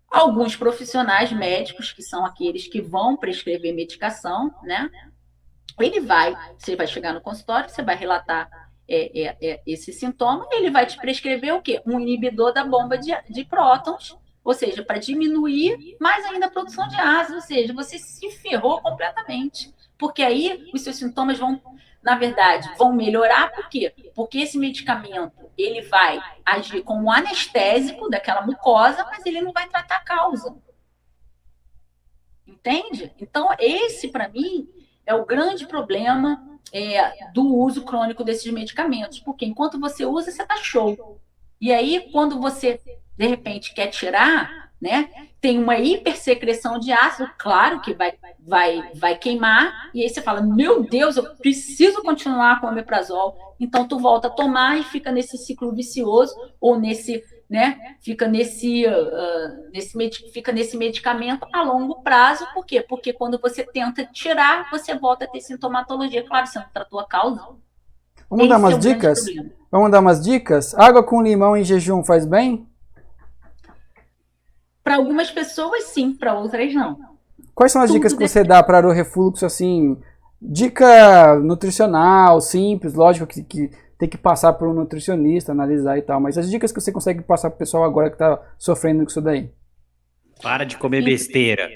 Alguns profissionais médicos, que são aqueles que vão prescrever medicação, né? Você vai chegar no consultório, você vai relatar esse sintoma, e ele vai te prescrever o quê? Um inibidor da bomba de prótons, ou seja, para diminuir mais ainda a produção de ácido, ou seja, você se ferrou completamente. Porque aí os seus sintomas vão, na verdade, vão melhorar, por quê? Porque esse medicamento, ele vai agir como anestésico daquela mucosa, mas ele não vai tratar a causa. Entende? Então, esse, para mim, é o grande problema do uso crônico desses medicamentos, porque enquanto você usa, você está show. E aí, quando você, de repente, quer tirar, né, tem uma hipersecreção de ácido, claro que vai queimar, e aí você fala, meu Deus, eu preciso continuar com o omeprazol. Então, tu volta a tomar e fica nesse ciclo vicioso, ou nesse, né, fica nesse medicamento a longo prazo. Por quê? Porque quando você tenta tirar, você volta a ter sintomatologia. Claro, você não tratou a causa. Vamos dar umas dicas? Vamos dar umas dicas? Água com limão em jejum faz bem? Para algumas pessoas, sim. Para outras, não. Quais são as dicas que você dá para o refluxo, assim? Dica nutricional, simples, lógico que tem que passar por um nutricionista, analisar e tal, mas as dicas que você consegue passar para o pessoal agora que está sofrendo com isso daí? Para de comer besteira.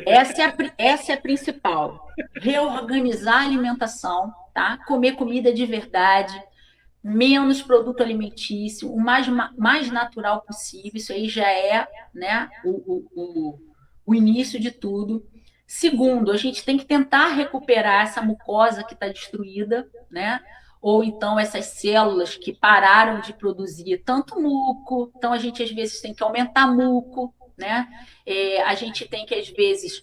Essa é a principal. Reorganizar a alimentação, tá? Comer comida de verdade, menos produto alimentício, o mais natural possível. Isso aí já é, né, o início de tudo. Segundo, a gente tem que tentar recuperar essa mucosa que está destruída, né? Ou então essas células que pararam de produzir tanto muco. Então, a gente às vezes tem que aumentar muco, né? A gente tem que, às vezes,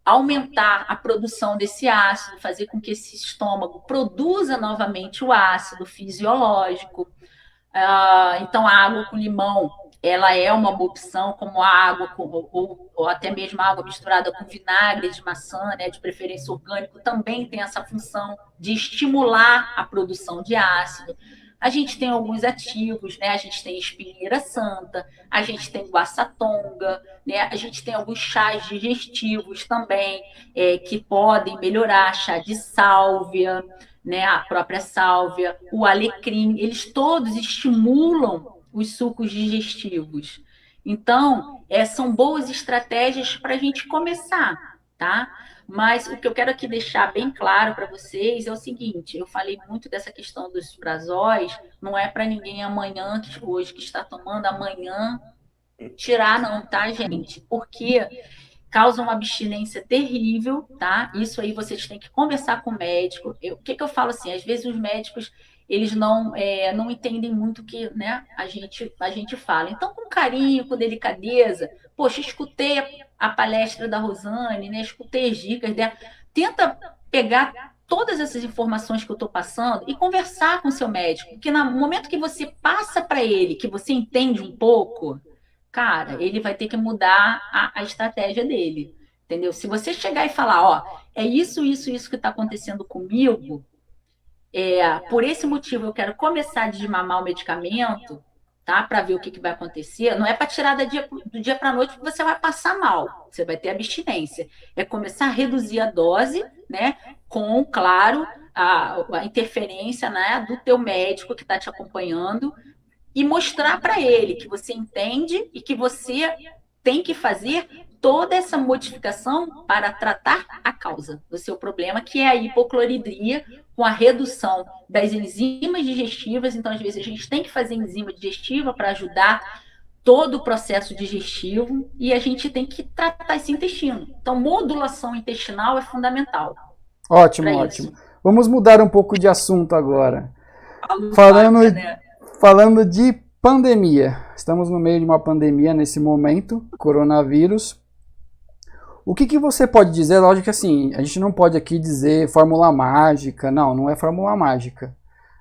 aumentar a produção desse ácido, fazer com que esse estômago produza novamente o ácido fisiológico. Então, a água com limão, ela é uma boa opção, como a água ou até mesmo a água misturada com vinagre de maçã, né, de preferência orgânico, também tem essa função de estimular a produção de ácido. A gente tem alguns ativos, né? A gente tem espinheira santa, a gente tem guaçatonga, né? A gente tem alguns chás digestivos também, que podem melhorar, chá de sálvia, né? A própria sálvia, o alecrim, eles todos estimulam os sucos digestivos. Então, são boas estratégias para a gente começar, tá? Mas o que eu quero aqui deixar bem claro para vocês é o seguinte: eu falei muito dessa questão dos prazóis, não é para ninguém amanhã, hoje que está tomando, amanhã tirar, não, tá, gente? Porque causa uma abstinência terrível, tá? Isso aí vocês têm que conversar com o médico. O que eu falo assim? Às vezes os médicos eles não entendem muito o que, né, a gente fala. Então, com carinho, com delicadeza, poxa, escutei a palestra da Rosane, né, escutei as dicas dela, tenta pegar todas essas informações que eu estou passando e conversar com o seu médico, porque no momento que você passa para ele, que você entende um pouco, cara, ele vai ter que mudar a estratégia dele, entendeu? Se você chegar e falar, ó, é isso que está acontecendo comigo, por esse motivo eu quero começar a desmamar o medicamento, tá? Para ver o que vai acontecer. Não é para tirar do dia para a noite, porque você vai passar mal, você vai ter abstinência. É começar a reduzir a dose, né? Com, claro, a interferência, né, do teu médico que está te acompanhando e mostrar para ele que você entende e que você tem que fazer toda essa modificação para tratar a causa do seu problema, que é a hipocloridria, com a redução das enzimas digestivas. Então, às vezes, a gente tem que fazer enzima digestiva para ajudar todo o processo digestivo e a gente tem que tratar esse intestino. Então, modulação intestinal é fundamental. Ótimo, ótimo. Vamos mudar um pouco de assunto agora. Falando de pandemia. Estamos no meio de uma pandemia nesse momento, coronavírus. O que você pode dizer? Lógico que assim, a gente não pode aqui dizer fórmula mágica, não é fórmula mágica,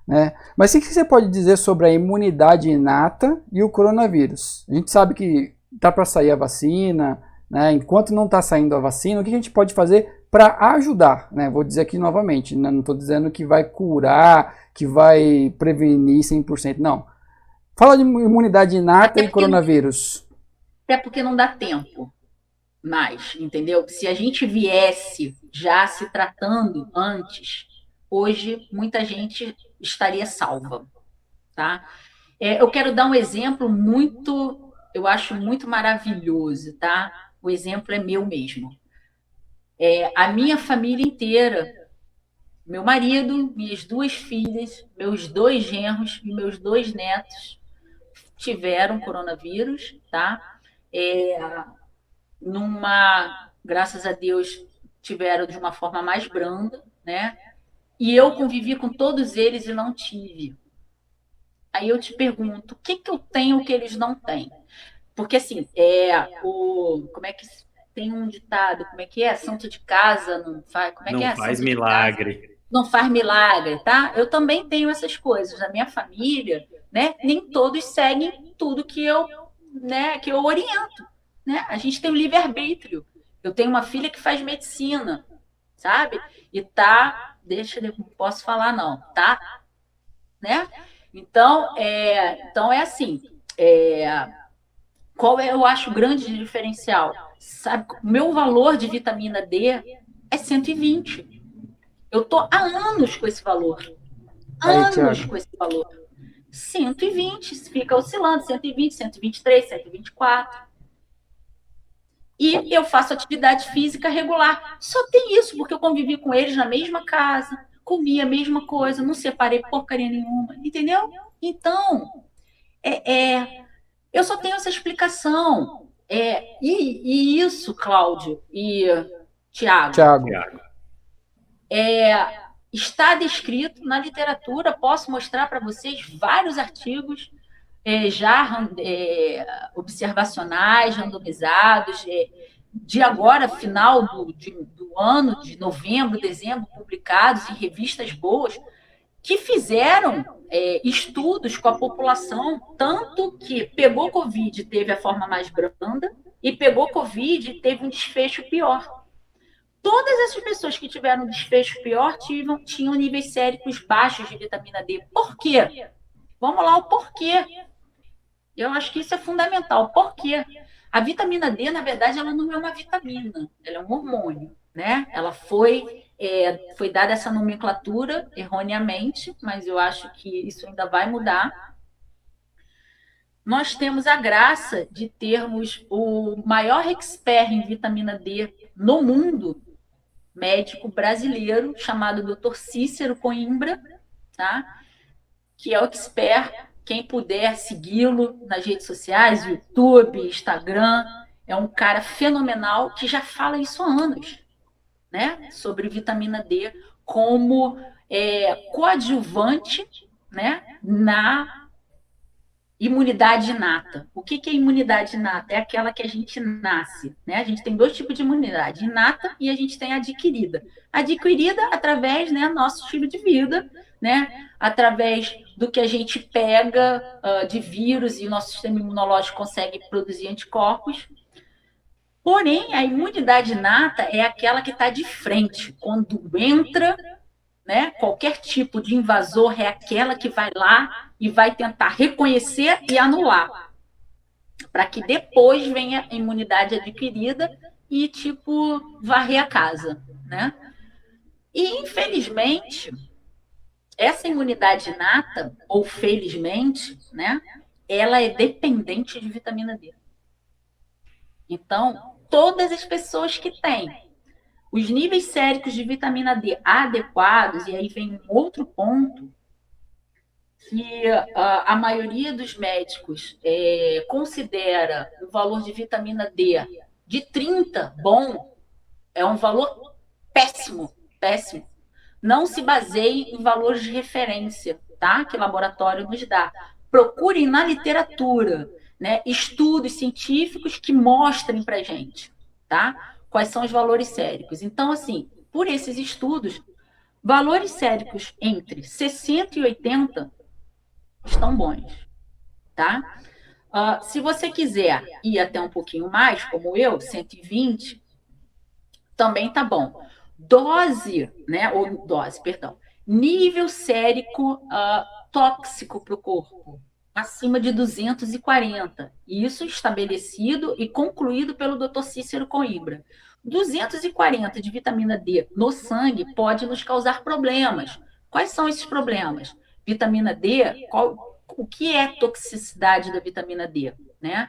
né? Mas o que você pode dizer sobre a imunidade inata e o coronavírus? A gente sabe que tá para sair a vacina, né? Enquanto não está saindo a vacina, o que a gente pode fazer para ajudar, né? Vou dizer aqui novamente, né? Não estou dizendo que vai curar, que vai prevenir 100%, não. Fala de imunidade inata e coronavírus. Até porque não dá tempo mais, entendeu? Se a gente viesse já se tratando antes, hoje muita gente estaria salva, tá? Eu quero dar um exemplo muito, eu acho muito maravilhoso, tá? O exemplo é meu mesmo. A minha família inteira, meu marido, minhas 2 filhas, meus 2 genros e meus 2 netos tiveram coronavírus, tá? Graças a Deus, tiveram de uma forma mais branda, né? E eu convivi com todos eles e não tive. Aí eu te pergunto, o que eu tenho que eles não têm? Porque, assim, como é que tem um ditado, como é que é? Santo de casa não faz... Como é que é? Não faz Santo milagre. Não faz milagre, tá? Eu também tenho essas coisas. Na minha família, né? Nem todos seguem tudo que eu oriento, né? A gente tem o livre-arbítrio. Eu tenho uma filha que faz medicina, sabe? E não posso falar não, tá? Né? Então é assim, qual eu acho o grande diferencial? Sabe, o meu valor de vitamina D é 120. Eu tô há anos com esse valor. Anos com esse valor. 120, fica oscilando, 120, 123, 124. E eu faço atividade física regular. Só tem isso, porque eu convivi com eles na mesma casa, comia a mesma coisa, não separei porcaria nenhuma, entendeu? Então, eu só tenho essa explicação. E isso, Cláudio e Tiago, está descrito na literatura. Posso mostrar para vocês vários artigos observacionais, randomizados, de agora, final do ano, de novembro, dezembro, publicados em revistas boas, que fizeram estudos com a população, tanto que pegou Covid e teve a forma mais branda, e pegou Covid e teve um desfecho pior. Todas essas pessoas que tiveram um desfecho pior tinham níveis séricos baixos de vitamina D. Por quê? Vamos lá, o porquê. Eu acho que isso é fundamental. Por quê? A vitamina D, na verdade, ela não é uma vitamina, ela é um hormônio, né? Ela foi dada essa nomenclatura erroneamente, mas eu acho que isso ainda vai mudar. Nós temos a graça de termos o maior expert em vitamina D no mundo, médico brasileiro, chamado Dr. Cícero Coimbra, tá? Que é o expert. Quem puder segui-lo nas redes sociais, YouTube, Instagram, é um cara fenomenal que já fala isso há anos, né? Sobre vitamina D como coadjuvante, né? Na imunidade inata. O que é imunidade inata? É aquela que a gente nasce, né? A gente tem 2 tipos de imunidade, inata e a gente tem adquirida. Adquirida através, né, nosso estilo de vida, né? Através do que a gente pega de vírus e o nosso sistema imunológico consegue produzir anticorpos. Porém, a imunidade inata é aquela que está de frente. Quando entra, né, qualquer tipo de invasor, é aquela que vai lá e vai tentar reconhecer e anular, para que depois venha a imunidade adquirida e, tipo, varrer a casa, né? E, infelizmente, essa imunidade inata, ou felizmente, né, ela é dependente de vitamina D. Então, todas as pessoas que têm os níveis séricos de vitamina D adequados, e aí vem um outro ponto, que a maioria dos médicos considera o valor de vitamina D de 30 bom, é um valor péssimo, péssimo. Não se baseie em valores de referência, tá? Que o laboratório nos dá. Procurem na literatura, né, estudos científicos que mostrem para a gente, tá? quais são os valores séricos. Então, assim, por esses estudos, valores séricos entre 60 e 80 estão bons, tá? Se você quiser ir até um pouquinho mais, como eu, 120, também tá bom. Nível sérico tóxico para o corpo, acima de 240. Isso estabelecido e concluído pelo Dr. Cícero Coimbra. 240 de vitamina D no sangue pode nos causar problemas. Quais são esses problemas? Vitamina D, o que é toxicidade da vitamina D, né?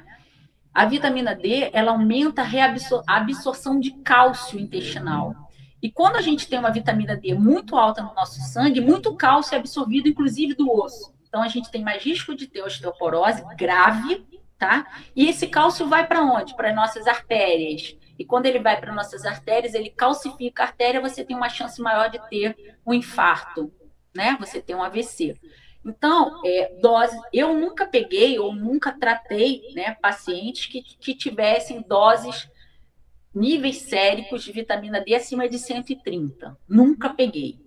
A vitamina D, ela aumenta a absorção de cálcio intestinal. E quando a gente tem uma vitamina D muito alta no nosso sangue, muito cálcio é absorvido, inclusive, do osso. Então, a gente tem mais risco de ter osteoporose grave, tá? E esse cálcio vai para onde? Para as nossas artérias. E quando ele vai para nossas artérias, ele calcifica a artéria, você tem uma chance maior de ter um infarto, né? Você tem um AVC. Então, dose, eu nunca peguei ou nunca tratei, né, pacientes que tivessem níveis séricos de vitamina D acima de 130. Nunca peguei,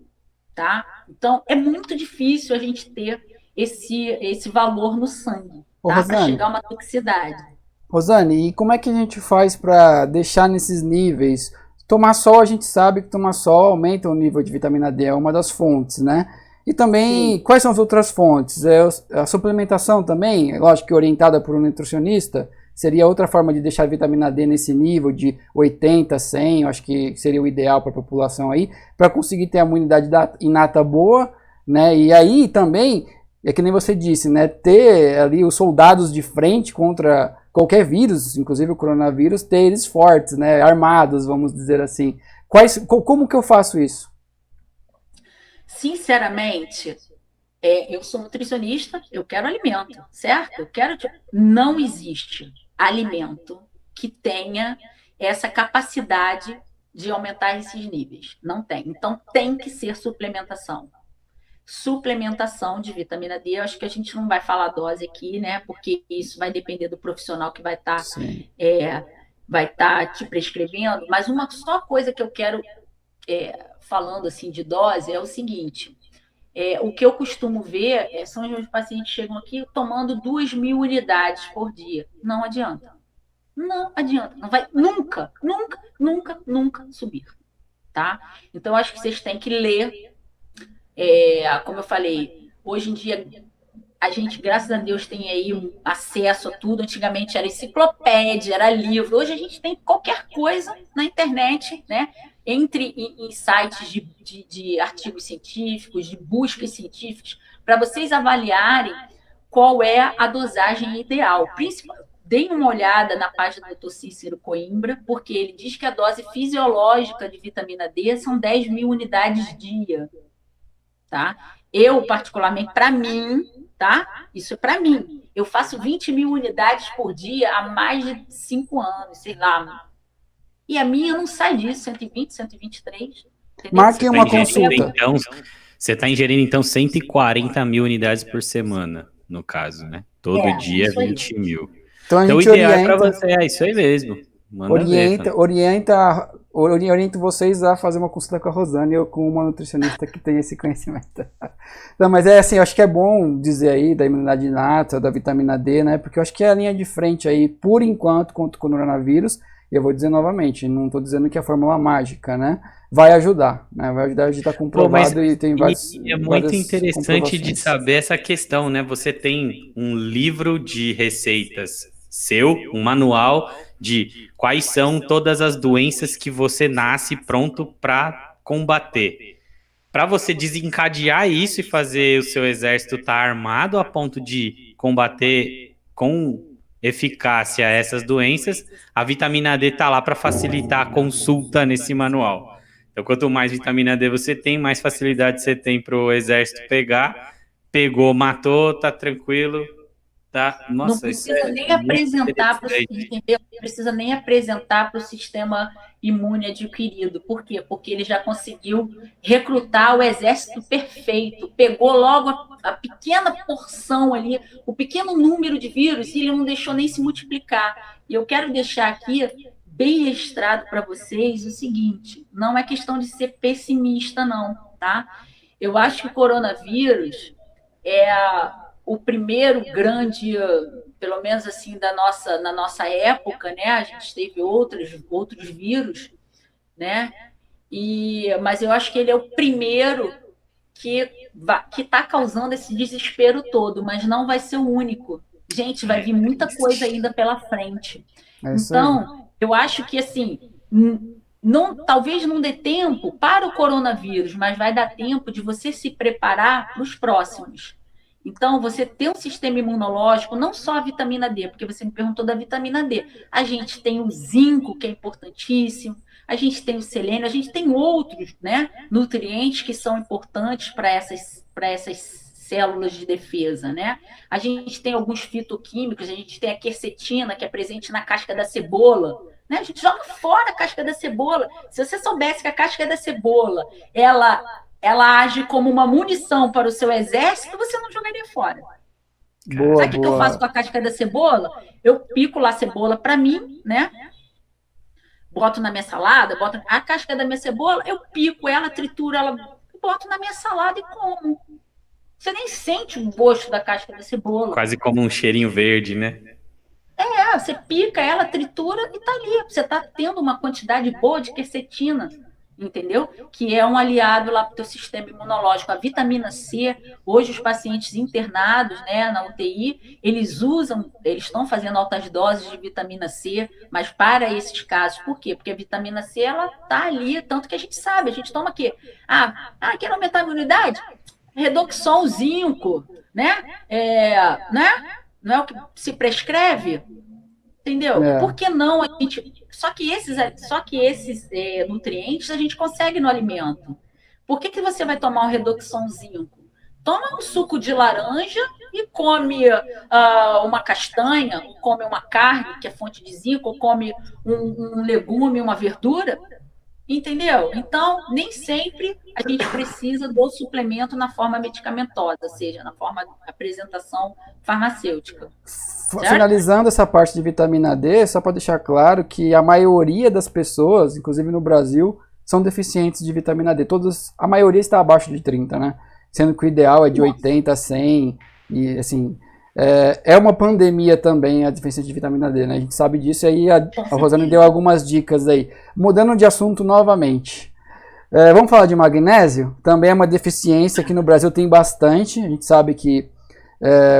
tá? Então, é muito difícil a gente ter esse valor no sangue, tá? Para chegar a uma toxicidade. Rosane, e como é que a gente faz para deixar nesses níveis? Tomar sol, a gente sabe que tomar sol aumenta o nível de vitamina D, é uma das fontes, né? E também, quais são as outras fontes? A suplementação também, lógico que orientada por um nutricionista, seria outra forma de deixar a vitamina D nesse nível de 80, 100, eu acho que seria o ideal para a população aí, para conseguir ter a imunidade inata boa, né? E aí também, é que nem você disse, né? Ter ali os soldados de frente contra qualquer vírus, inclusive o coronavírus, ter eles fortes, né? Armados, vamos dizer assim. Como que eu faço isso? Sinceramente, eu sou nutricionista, eu quero alimento, certo? Não existe alimento que tenha essa capacidade de aumentar esses níveis. Não tem. Então, tem que ser suplementação. Suplementação de vitamina D, eu acho que a gente não vai falar dose aqui, né? Porque isso vai depender do profissional que vai estar te prescrevendo. Mas uma só coisa que eu quero falando assim de dose é o seguinte: o que eu costumo ver são os meus pacientes chegam aqui tomando 2.000 unidades por dia. Não adianta. Não adianta. Não vai nunca, nunca, nunca, nunca subir. Tá? Então, acho que vocês têm que ler. Como eu falei, hoje em dia a gente, graças a Deus, tem aí um acesso a tudo. Antigamente era enciclopédia, era livro. Hoje a gente tem qualquer coisa na internet, né? Entre em sites de artigos científicos, de buscas científicas, para vocês avaliarem qual é a dosagem ideal. Deem uma olhada na página do Dr. Cícero Coimbra, porque ele diz que a dose fisiológica de vitamina D são 10.000 unidades dia. Tá? Eu, particularmente, para mim, tá? Isso é para mim. Eu faço 20.000 unidades por dia há mais de 5 anos, sei lá. E a minha não sai disso, 120, 123. Entendeu? Marque uma consulta. Então, você está ingerindo, então, 140.000 unidades por semana, no caso, né? Todo dia, 20.000. Então, o ideal é para você, isso aí mesmo. Oriento vocês a fazer uma consulta com a Rosane ou com uma nutricionista que tem esse conhecimento. Não, mas assim, eu acho que é bom dizer aí da imunidade inata, da vitamina D, né? Porque eu acho que é a linha de frente aí, por enquanto, contra o coronavírus. E eu vou dizer novamente, não estou dizendo que é a fórmula mágica, né? Vai ajudar, né? Vai ajudar, a gente está comprovado e tem vários. É muito interessante de saber essa questão, né? Você tem um livro de receitas seu, um manual de quais são todas as doenças que você nasce pronto para combater. Para você desencadear isso e fazer o seu exército estar armado a ponto de combater com eficácia essas doenças, a vitamina D está lá para facilitar a consulta nesse manual. Então, quanto mais vitamina D você tem, mais facilidade você tem para o exército pegar. Pegou, matou, tá tranquilo. Tá? Nossa, não precisa nem apresentar para o sistema imune adquirido. Por quê? Porque ele já conseguiu recrutar o exército perfeito, pegou logo a pequena porção ali, o pequeno número de vírus, e ele não deixou nem se multiplicar. E eu quero deixar aqui bem registrado para vocês o seguinte: não é questão de ser pessimista, não, tá? Eu acho que o coronavírus é o primeiro grande, pelo menos assim, na nossa época, né? A gente teve outros vírus, né? Mas eu acho que ele é o primeiro que está causando esse desespero todo, mas não vai ser o único. Gente, vai vir muita coisa ainda pela frente. Então, eu acho que assim, talvez não dê tempo para o coronavírus, mas vai dar tempo de você se preparar para os próximos. Então, você ter um sistema imunológico, não só a vitamina D, porque você me perguntou da vitamina D. A gente tem o zinco, que é importantíssimo, a gente tem o selênio, a gente tem outros, né, nutrientes que são importantes para essas células de defesa, né? A gente tem alguns fitoquímicos, a gente tem a quercetina, que é presente na casca da cebola, né? A gente joga fora a casca da cebola. Se você soubesse que a casca da cebola, ela age como uma munição para o seu exército, você não jogaria fora. Boa, sabe o que eu faço com a casca da cebola? Eu pico lá a cebola para mim, né? Boto na minha salada, boto a casca da minha cebola, eu pico ela, trituro ela, boto na minha salada e como. Você nem sente o gosto da casca da cebola. Quase como um cheirinho verde, né? Você pica ela, tritura e tá ali. Você tá tendo uma quantidade boa de quercetina, entendeu? Que é um aliado lá para o teu sistema imunológico. A vitamina C, hoje os pacientes internados, né, na UTI, eles estão fazendo altas doses de vitamina C, mas para esses casos, por quê? Porque a vitamina C, ela tá ali, tanto que a gente sabe, a gente toma o quê? Quer aumentar a imunidade? Redoxon, zinco, né? Não é o que se prescreve? Entendeu? Por que não a gente... Só que esses nutrientes a gente consegue no alimento. Por que você vai tomar um Redoxon zinco? Toma um suco de laranja e come uma castanha, ou come uma carne, que é fonte de zinco, ou come um legume, uma verdura. Entendeu? Então, nem sempre a gente precisa do suplemento na forma medicamentosa, ou seja, na forma de apresentação farmacêutica. Certo? Finalizando essa parte de vitamina D, só para deixar claro que a maioria das pessoas, inclusive no Brasil, são deficientes de vitamina D. A maioria está abaixo de 30, né? Sendo que o ideal é de 80 a 100, e assim... É uma pandemia também a deficiência de vitamina D, né? A gente sabe disso, e aí a Rosane deu algumas dicas aí. Mudando de assunto novamente. Vamos falar de magnésio? Também é uma deficiência que no Brasil tem bastante. A gente sabe que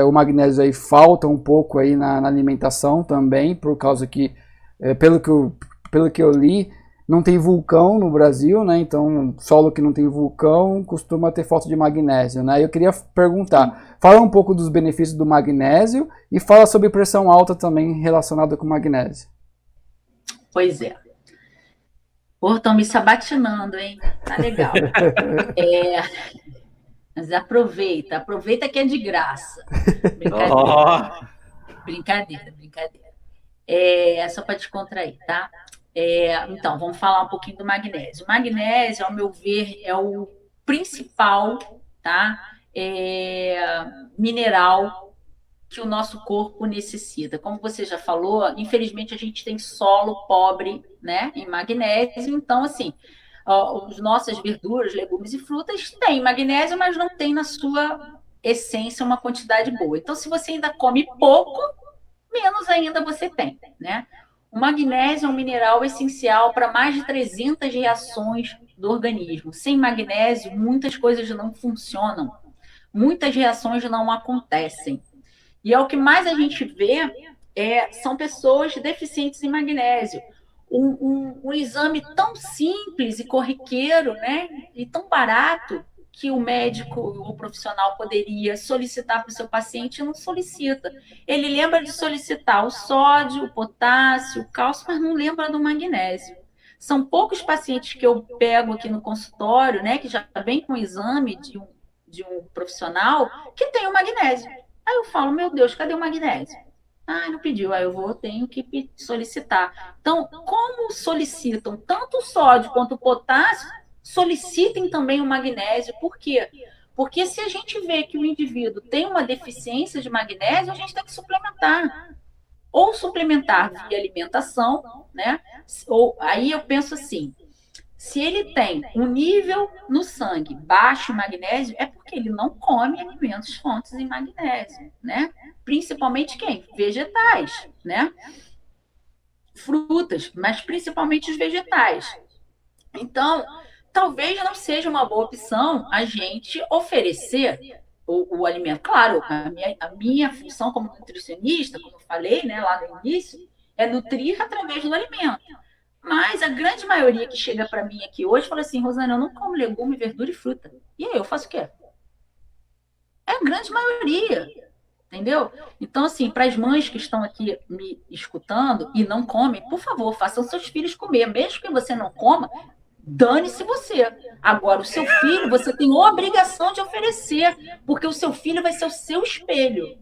o magnésio aí falta um pouco aí na alimentação também, por causa que, pelo que eu li, não tem vulcão no Brasil, né? Então, solo que não tem vulcão costuma ter falta de magnésio, né? Eu queria perguntar, fala um pouco dos benefícios do magnésio e fala sobre pressão alta também relacionada com magnésio. Pois é. Pô, estão me sabatinando, hein? Tá legal. Mas aproveita que é de graça. Brincadeira. É só para descontrair, tá? Então, vamos falar um pouquinho do magnésio. O magnésio, ao meu ver, é o principal, tá? Mineral que o nosso corpo necessita. Como você já falou, infelizmente a gente tem solo pobre, né, em magnésio. Então, assim, as nossas verduras, legumes e frutas têm magnésio, mas não tem na sua essência uma quantidade boa. Então, se você ainda come pouco, menos ainda você tem, né? O magnésio é um mineral essencial para mais de 300 reações do organismo. Sem magnésio, muitas coisas não funcionam. Muitas reações não acontecem. E é o que mais a gente vê são pessoas deficientes em magnésio. Um exame tão simples e corriqueiro, né? E tão barato que o médico ou o profissional poderia solicitar para o seu paciente e não solicita. Ele lembra de solicitar o sódio, o potássio, o cálcio, mas não lembra do magnésio. São poucos pacientes que eu pego aqui no consultório, né, que já vem com o exame de um profissional, que tem o magnésio. Aí eu falo, meu Deus, cadê o magnésio? Não pediu, aí tenho que solicitar. Então, como solicitam tanto o sódio quanto o potássio, solicitem também o magnésio. Por quê? Porque se a gente vê que o indivíduo tem uma deficiência de magnésio, a gente tem que suplementar. ou suplementar via alimentação, né? Ou aí eu penso assim, se ele tem um nível no sangue baixo em magnésio, é porque ele não come alimentos fontes em magnésio, né? Principalmente quem? Vegetais, né? Frutas, mas principalmente os vegetais. Então, talvez não seja uma boa opção a gente oferecer o alimento. Claro, a minha função como nutricionista, como eu falei, né, lá no início, é nutrir através do alimento. Mas a grande maioria que chega para mim aqui hoje fala assim, Rosana, eu não como legume, verdura e fruta. E aí, eu faço o quê? É a grande maioria, entendeu? Então, assim, para as mães que estão aqui me escutando e não comem, por favor, façam seus filhos comer. Mesmo que você não coma, dane-se você. Agora, o seu filho, você tem obrigação de oferecer, porque o seu filho vai ser o seu espelho.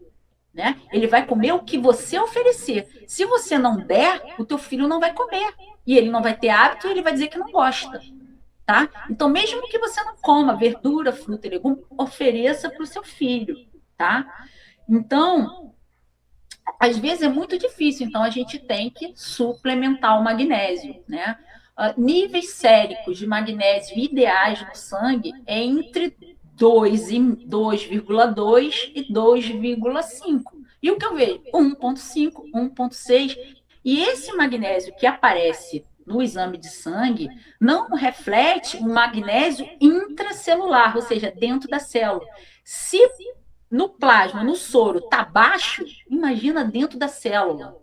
Né? Ele vai comer o que você oferecer. Se você não der, o teu filho não vai comer. E ele não vai ter hábito e ele vai dizer que não gosta. Tá? Então, mesmo que você não coma verdura, fruta e legume, ofereça para o seu filho. Tá? Então, às vezes é muito difícil, então a gente tem que suplementar o magnésio, né? Níveis séricos de magnésio ideais no sangue é entre 2,2 e 2,5. E o que eu vejo? 1,5, 1,6. E esse magnésio que aparece no exame de sangue não reflete o magnésio intracelular, ou seja, dentro da célula. Se no plasma, no soro, está baixo, imagina dentro da célula.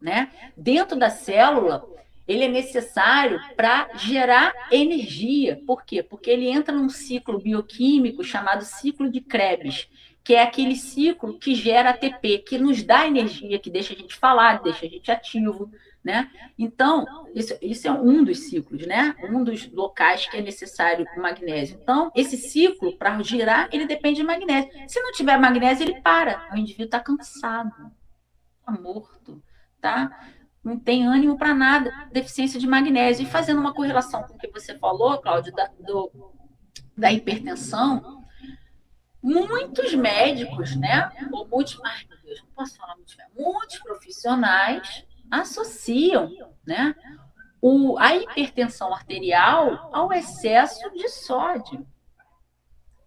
Né? Dentro da célula, ele é necessário para gerar energia. Por quê? Porque ele entra num ciclo bioquímico chamado ciclo de Krebs, que é aquele ciclo que gera ATP, que nos dá energia, que deixa a gente falar, deixa a gente ativo. Né? Então, isso é um dos ciclos, né? Um dos locais que é necessário o magnésio. Então, esse ciclo, para girar, ele depende de magnésio. Se não tiver magnésio, ele para. O indivíduo está cansado, está morto, tá? Não tem ânimo para nada, deficiência de magnésio. E fazendo uma correlação com o que você falou, Cláudio, da hipertensão, muitos médicos, né? Ou muitos, ai meu Deus, não posso falar muitos profissionais associam, né, a hipertensão arterial ao excesso de sódio.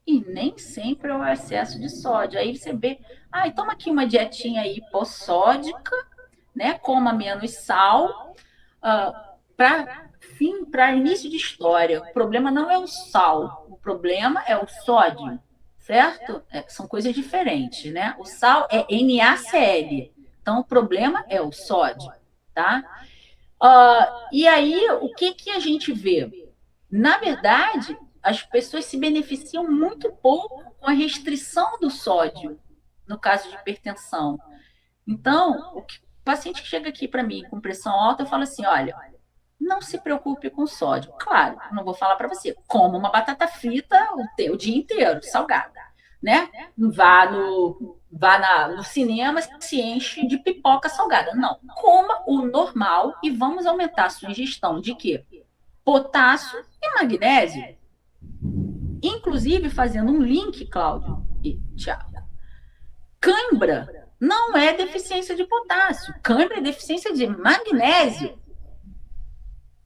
E nem sempre é o excesso de sódio. Aí você vê, toma aqui uma dietinha hipossódica, né, coma menos sal, para início de história. O problema não é o sal, o problema é o sódio, certo? São coisas diferentes, né? O sal é NaCl. Então, o problema é o sódio, tá? E aí, o que a gente vê? Na verdade, as pessoas se beneficiam muito pouco com a restrição do sódio, no caso de hipertensão. Então, o paciente que chega aqui para mim com pressão alta, eu falo assim, olha, não se preocupe com sódio. Claro, não vou falar para você, coma uma batata frita o dia inteiro, salgada. Né? Vá no cinema, se enche de pipoca salgada. Não, coma o normal e vamos aumentar a sua ingestão de quê? Potássio e magnésio. Inclusive, fazendo um link, Cláudio e Thiago, cãibra não é deficiência de potássio, cãibra é deficiência de magnésio.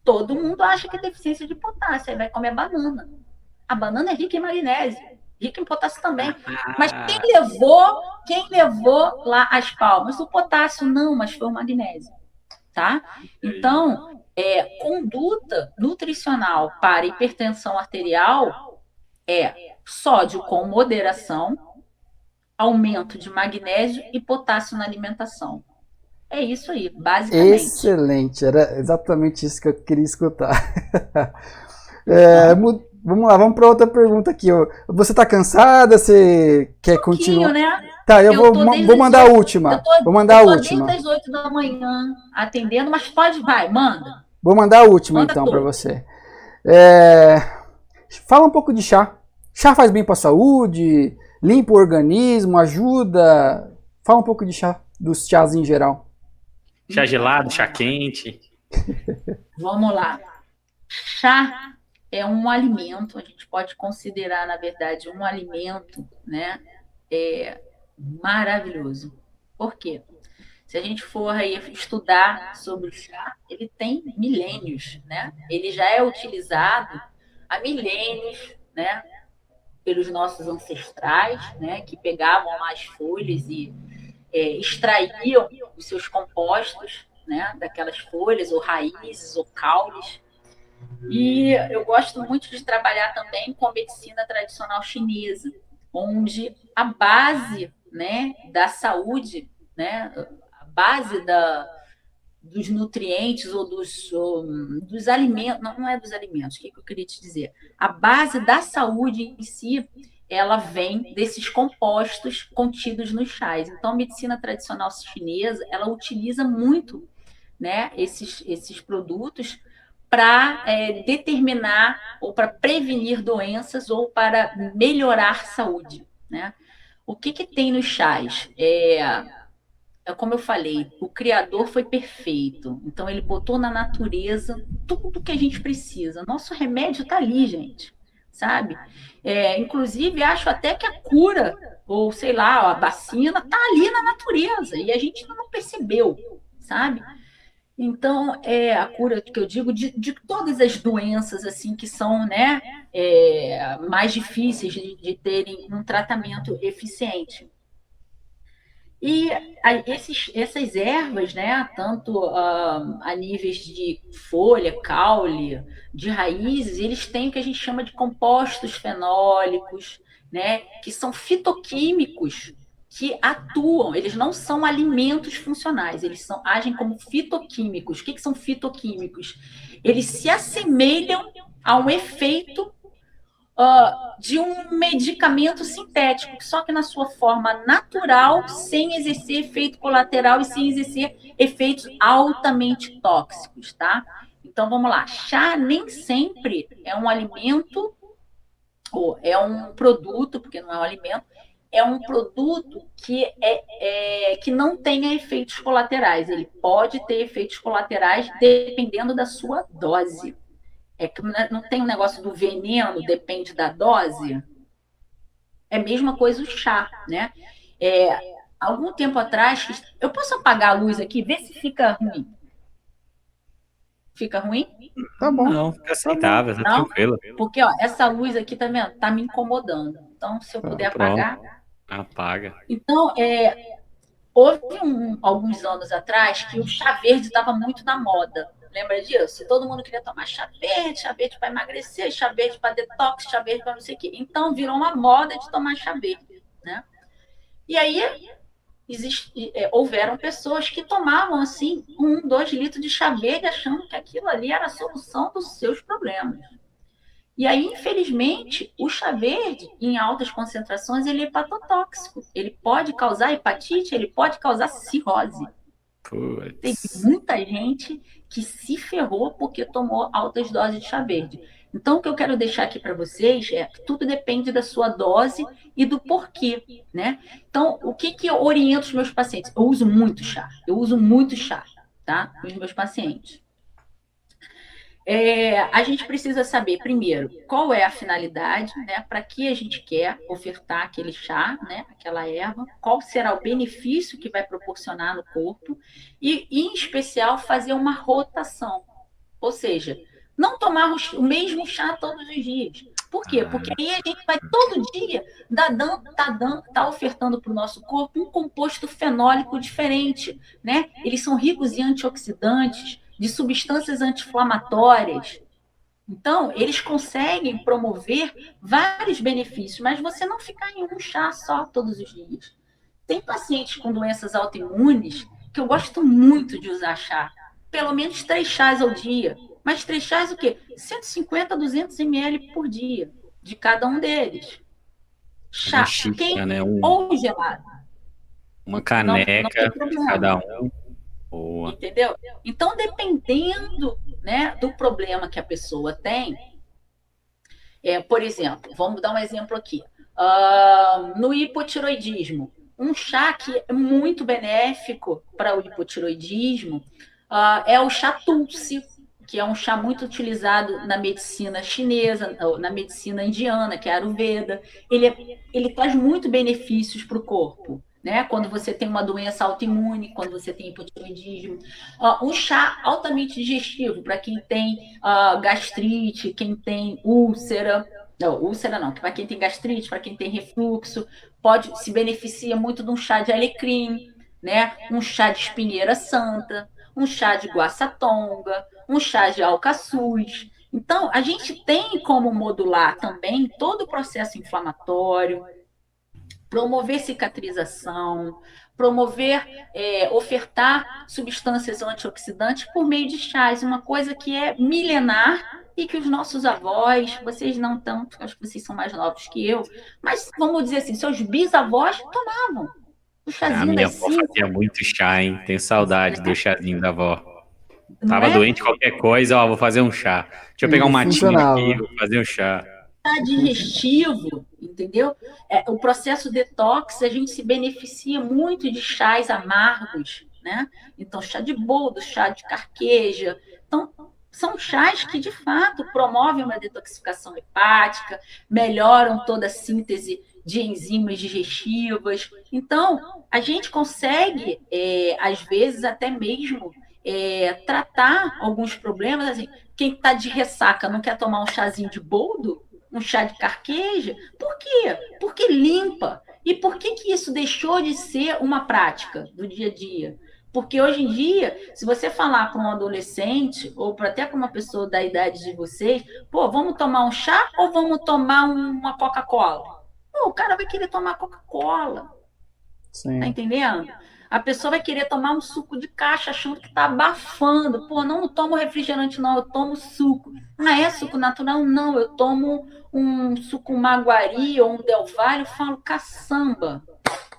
Todo mundo acha que é deficiência de potássio, aí vai comer banana. A banana é rica em magnésio, rica em potássio também. Mas quem levou lá as palmas? O potássio não, mas foi o magnésio. Tá? Então, conduta nutricional para hipertensão arterial é sódio com moderação, aumento de magnésio e potássio na alimentação. É isso aí, basicamente. Excelente, era exatamente isso que eu queria escutar. Vamos lá, vamos para outra pergunta aqui. Você está cansada? Você quer continuar? Né? Tá, eu vou mandar a última. Vou mandar a última. Desde as 8 da manhã atendendo, mas manda. Vou mandar a última então para você. Fala um pouco de chá. Chá faz bem para a saúde? Limpa o organismo? Ajuda? Fala um pouco de chá, dos chás em geral. Chá gelado, chá quente. Vamos lá. Chá é um alimento, a gente pode considerar, na verdade, um alimento, né, maravilhoso. Por quê? Se a gente for aí estudar sobre o chá, ele tem milênios, né? Ele já é utilizado há milênios, né? Pelos nossos ancestrais, né? Que pegavam lá as folhas e extraíam os seus compostos, né? Daquelas folhas, ou raízes, ou caules. E eu gosto muito de trabalhar também com a medicina tradicional chinesa, onde a base, né, da saúde, né, a base dos nutrientes ou dos alimentos, não é dos alimentos, o que eu queria te dizer? A base da saúde em si, ela vem desses compostos contidos nos chás. Então, a medicina tradicional chinesa, ela utiliza muito, né, esses produtos para determinar ou para prevenir doenças ou para melhorar saúde, né? O que tem nos chás? Como eu falei, o Criador foi perfeito. Então, ele botou na natureza tudo que a gente precisa. Nosso remédio está ali, gente, sabe? Inclusive, acho até que a cura, ou sei lá, a vacina, está ali na natureza e a gente não percebeu, sabe? Então, a cura que eu digo de todas as doenças assim que são, né, mais difíceis de terem um tratamento eficiente. E essas ervas, né, tanto a níveis de folha, caule, de raízes, eles têm o que a gente chama de compostos fenólicos, né, que são fitoquímicos que atuam, eles não são alimentos funcionais, agem como fitoquímicos. O que são fitoquímicos? Eles se assemelham a um efeito de um medicamento sintético, só que na sua forma natural, sem exercer efeito colateral e sem exercer efeitos altamente tóxicos, tá? Então, vamos lá. Chá nem sempre é um alimento, ou é um produto, porque não é um alimento, é um produto que não tenha efeitos colaterais. Ele pode ter efeitos colaterais dependendo da sua dose. Que não tem um negócio do veneno, depende da dose. É a mesma coisa o chá, né? Algum tempo atrás, eu posso apagar a luz aqui, ver se fica ruim. Fica ruim? Tá bom. Não, fica aceitável, tá tranquilo. Porque essa luz aqui, tá vendo? Tá me incomodando. Então, se eu puder apagar. Apaga. Então, houve alguns anos atrás que o chá verde estava muito na moda. Lembra disso? Todo mundo queria tomar chá verde para emagrecer, chá verde para detox, chá verde para não sei o quê. Então, virou uma moda de tomar chá verde, né? E aí, houveram pessoas que tomavam, assim, 2 litros de chá verde, achando que aquilo ali era a solução dos seus problemas. E aí, infelizmente, o chá verde, em altas concentrações, ele é hepatotóxico. Ele pode causar hepatite, ele pode causar cirrose. Tem muita gente que se ferrou porque tomou altas doses de chá verde. Então, o que eu quero deixar aqui para vocês é que tudo depende da sua dose e do porquê, né? Então, o que eu oriento os meus pacientes? Eu uso muito chá, tá? Com os meus pacientes. A gente precisa saber, primeiro, qual é a finalidade, né? Para que a gente quer ofertar aquele chá, né? Aquela erva, qual será o benefício que vai proporcionar no corpo e, em especial, fazer uma rotação. Ou seja, não tomar o mesmo chá todos os dias. Por quê? Porque aí a gente vai todo dia tá ofertando para o nosso corpo um composto fenólico diferente, né? Eles são ricos em antioxidantes, de substâncias anti-inflamatórias. Então, eles conseguem promover vários benefícios, mas você não ficar em um chá só todos os dias. Tem pacientes com doenças autoimunes que eu gosto muito de usar chá. Pelo menos 3 chás ao dia. Mas 3 chás o quê? 150 a 200 ml por dia, de cada um deles. Chá quente, né? Ou gelado. Uma caneca para cada um. Boa. Entendeu? Então, dependendo, né, do problema que a pessoa tem, por exemplo, vamos dar um exemplo aqui. No hipotiroidismo, um chá que é muito benéfico para o hipotiroidismo é o chá Tulsi, que é um chá muito utilizado na medicina chinesa, na medicina indiana, que é a Ayurveda. Ele traz muito benefícios para o corpo. né? Quando você tem uma doença autoimune, quando você tem hipotiroidismo. Um chá altamente digestivo para quem tem gastrite, quem tem úlcera. Não, úlcera não, para quem tem gastrite, para quem tem refluxo, se beneficia muito de um chá de alecrim, né? Um chá de espinheira santa, um chá de guaçatonga, um chá de alcaçuz. Então, a gente tem como modular também todo o processo inflamatório, promover cicatrização, ofertar substâncias antioxidantes por meio de chás, uma coisa que é milenar e que os nossos avós, vocês não tanto, acho que vocês são mais novos que eu, mas vamos dizer assim, seus bisavós tomavam o A chazinho minha das avó 5, fazia muito chá, hein? Tenho saudade do chazinho da avó. não Tava é? doente, qualquer coisa, ó, vou fazer um chá. Deixa eu pegar um E matinho aqui, funcionava. vou fazer um chá. Digestivo, entendeu? O processo detox, a gente se beneficia muito de chás amargos, né? Então, chá de boldo, chá de carqueja. Então, são chás que, de fato, promovem uma detoxificação hepática, melhoram toda a síntese de enzimas digestivas. Então, a gente consegue, às vezes, até mesmo tratar alguns problemas. Assim, quem está de ressaca não quer tomar um chazinho de boldo? Um chá de carqueja? Por quê? Porque limpa. E por que isso deixou de ser uma prática do dia a dia? Porque hoje em dia, se você falar para um adolescente, ou até para uma pessoa da idade de vocês, pô, vamos tomar um chá ou vamos tomar uma Coca-Cola? O cara vai querer tomar Coca-Cola. Tá Sim. entendendo? A pessoa vai querer tomar um suco de caixa achando que tá abafando. Pô, não tomo refrigerante, não, eu tomo suco. Ah, é suco natural? Não, eu tomo um suco Maguari ou um Del Valle. Eu falo, caçamba.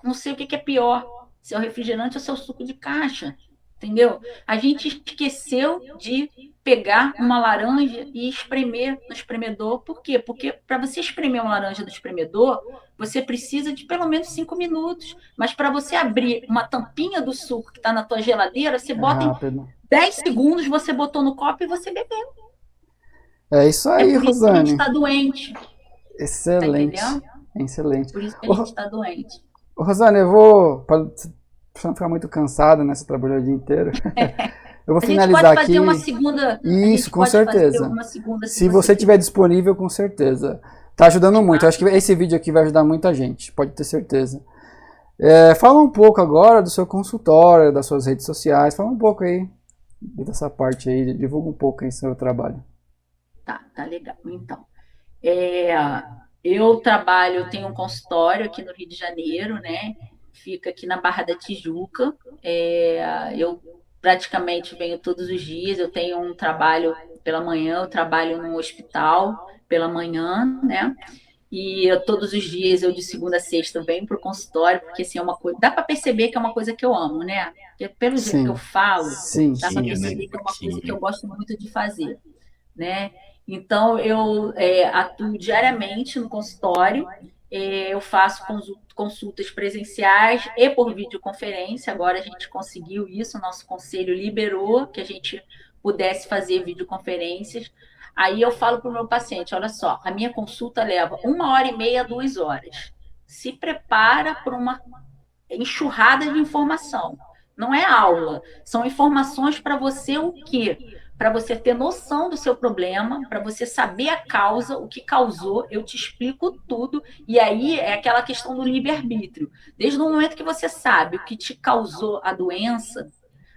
Não sei o que é pior, se é o refrigerante ou se é o suco de caixa. Entendeu? A gente esqueceu de pegar uma laranja e espremer no espremedor. Por quê? Porque para você espremer uma laranja no espremedor, você precisa de pelo menos 5 minutos. Mas para você abrir uma tampinha do suco que está na tua geladeira, você É bota em rápido. 10 segundos, você botou no copo e você bebeu. É isso É aí, por isso que a gente Rosane. está doente. Tá Excelente. entendendo? Excelente. Por isso que a gente está doente. Ô, Rosane, eu vou. Para não ficar muito cansada, né? Você trabalhou o dia inteiro. Eu vou A gente finalizar pode fazer aqui. uma segunda. Isso, com certeza. Uma segunda, se você estiver disponível, com certeza. Tá ajudando muito. Acho que esse vídeo aqui vai ajudar muita gente, pode ter certeza. Fala um pouco agora do seu consultório, das suas redes sociais. Fala um pouco aí dessa parte aí. Divulga um pouco aí o seu trabalho. Tá legal. Então, eu tenho um consultório aqui no Rio de Janeiro, né? Fica aqui na Barra da Tijuca. Eu praticamente venho todos os dias. Eu tenho um trabalho pela manhã, eu trabalho num hospital pela manhã, né? E todos os dias, eu de segunda a sexta, venho para o consultório, porque assim, é uma coisa. Dá para perceber que é uma coisa que eu amo, né? Porque pelo jeito que eu falo, Sim, dá para sim. perceber que é uma coisa que eu gosto muito de fazer, né? Então, eu atuo diariamente no consultório, eu faço consultas presenciais e por videoconferência. Agora a gente conseguiu isso, o nosso conselho liberou que a gente pudesse fazer videoconferências. Aí eu falo para o meu paciente, olha só, a minha consulta leva 1h30, 2 horas. Se prepara para uma enxurrada de informação. Não é aula, são informações para você o quê? Para você ter noção do seu problema, para você saber a causa, o que causou, eu te explico tudo, e aí é aquela questão do livre-arbítrio. Desde o momento que você sabe o que te causou a doença,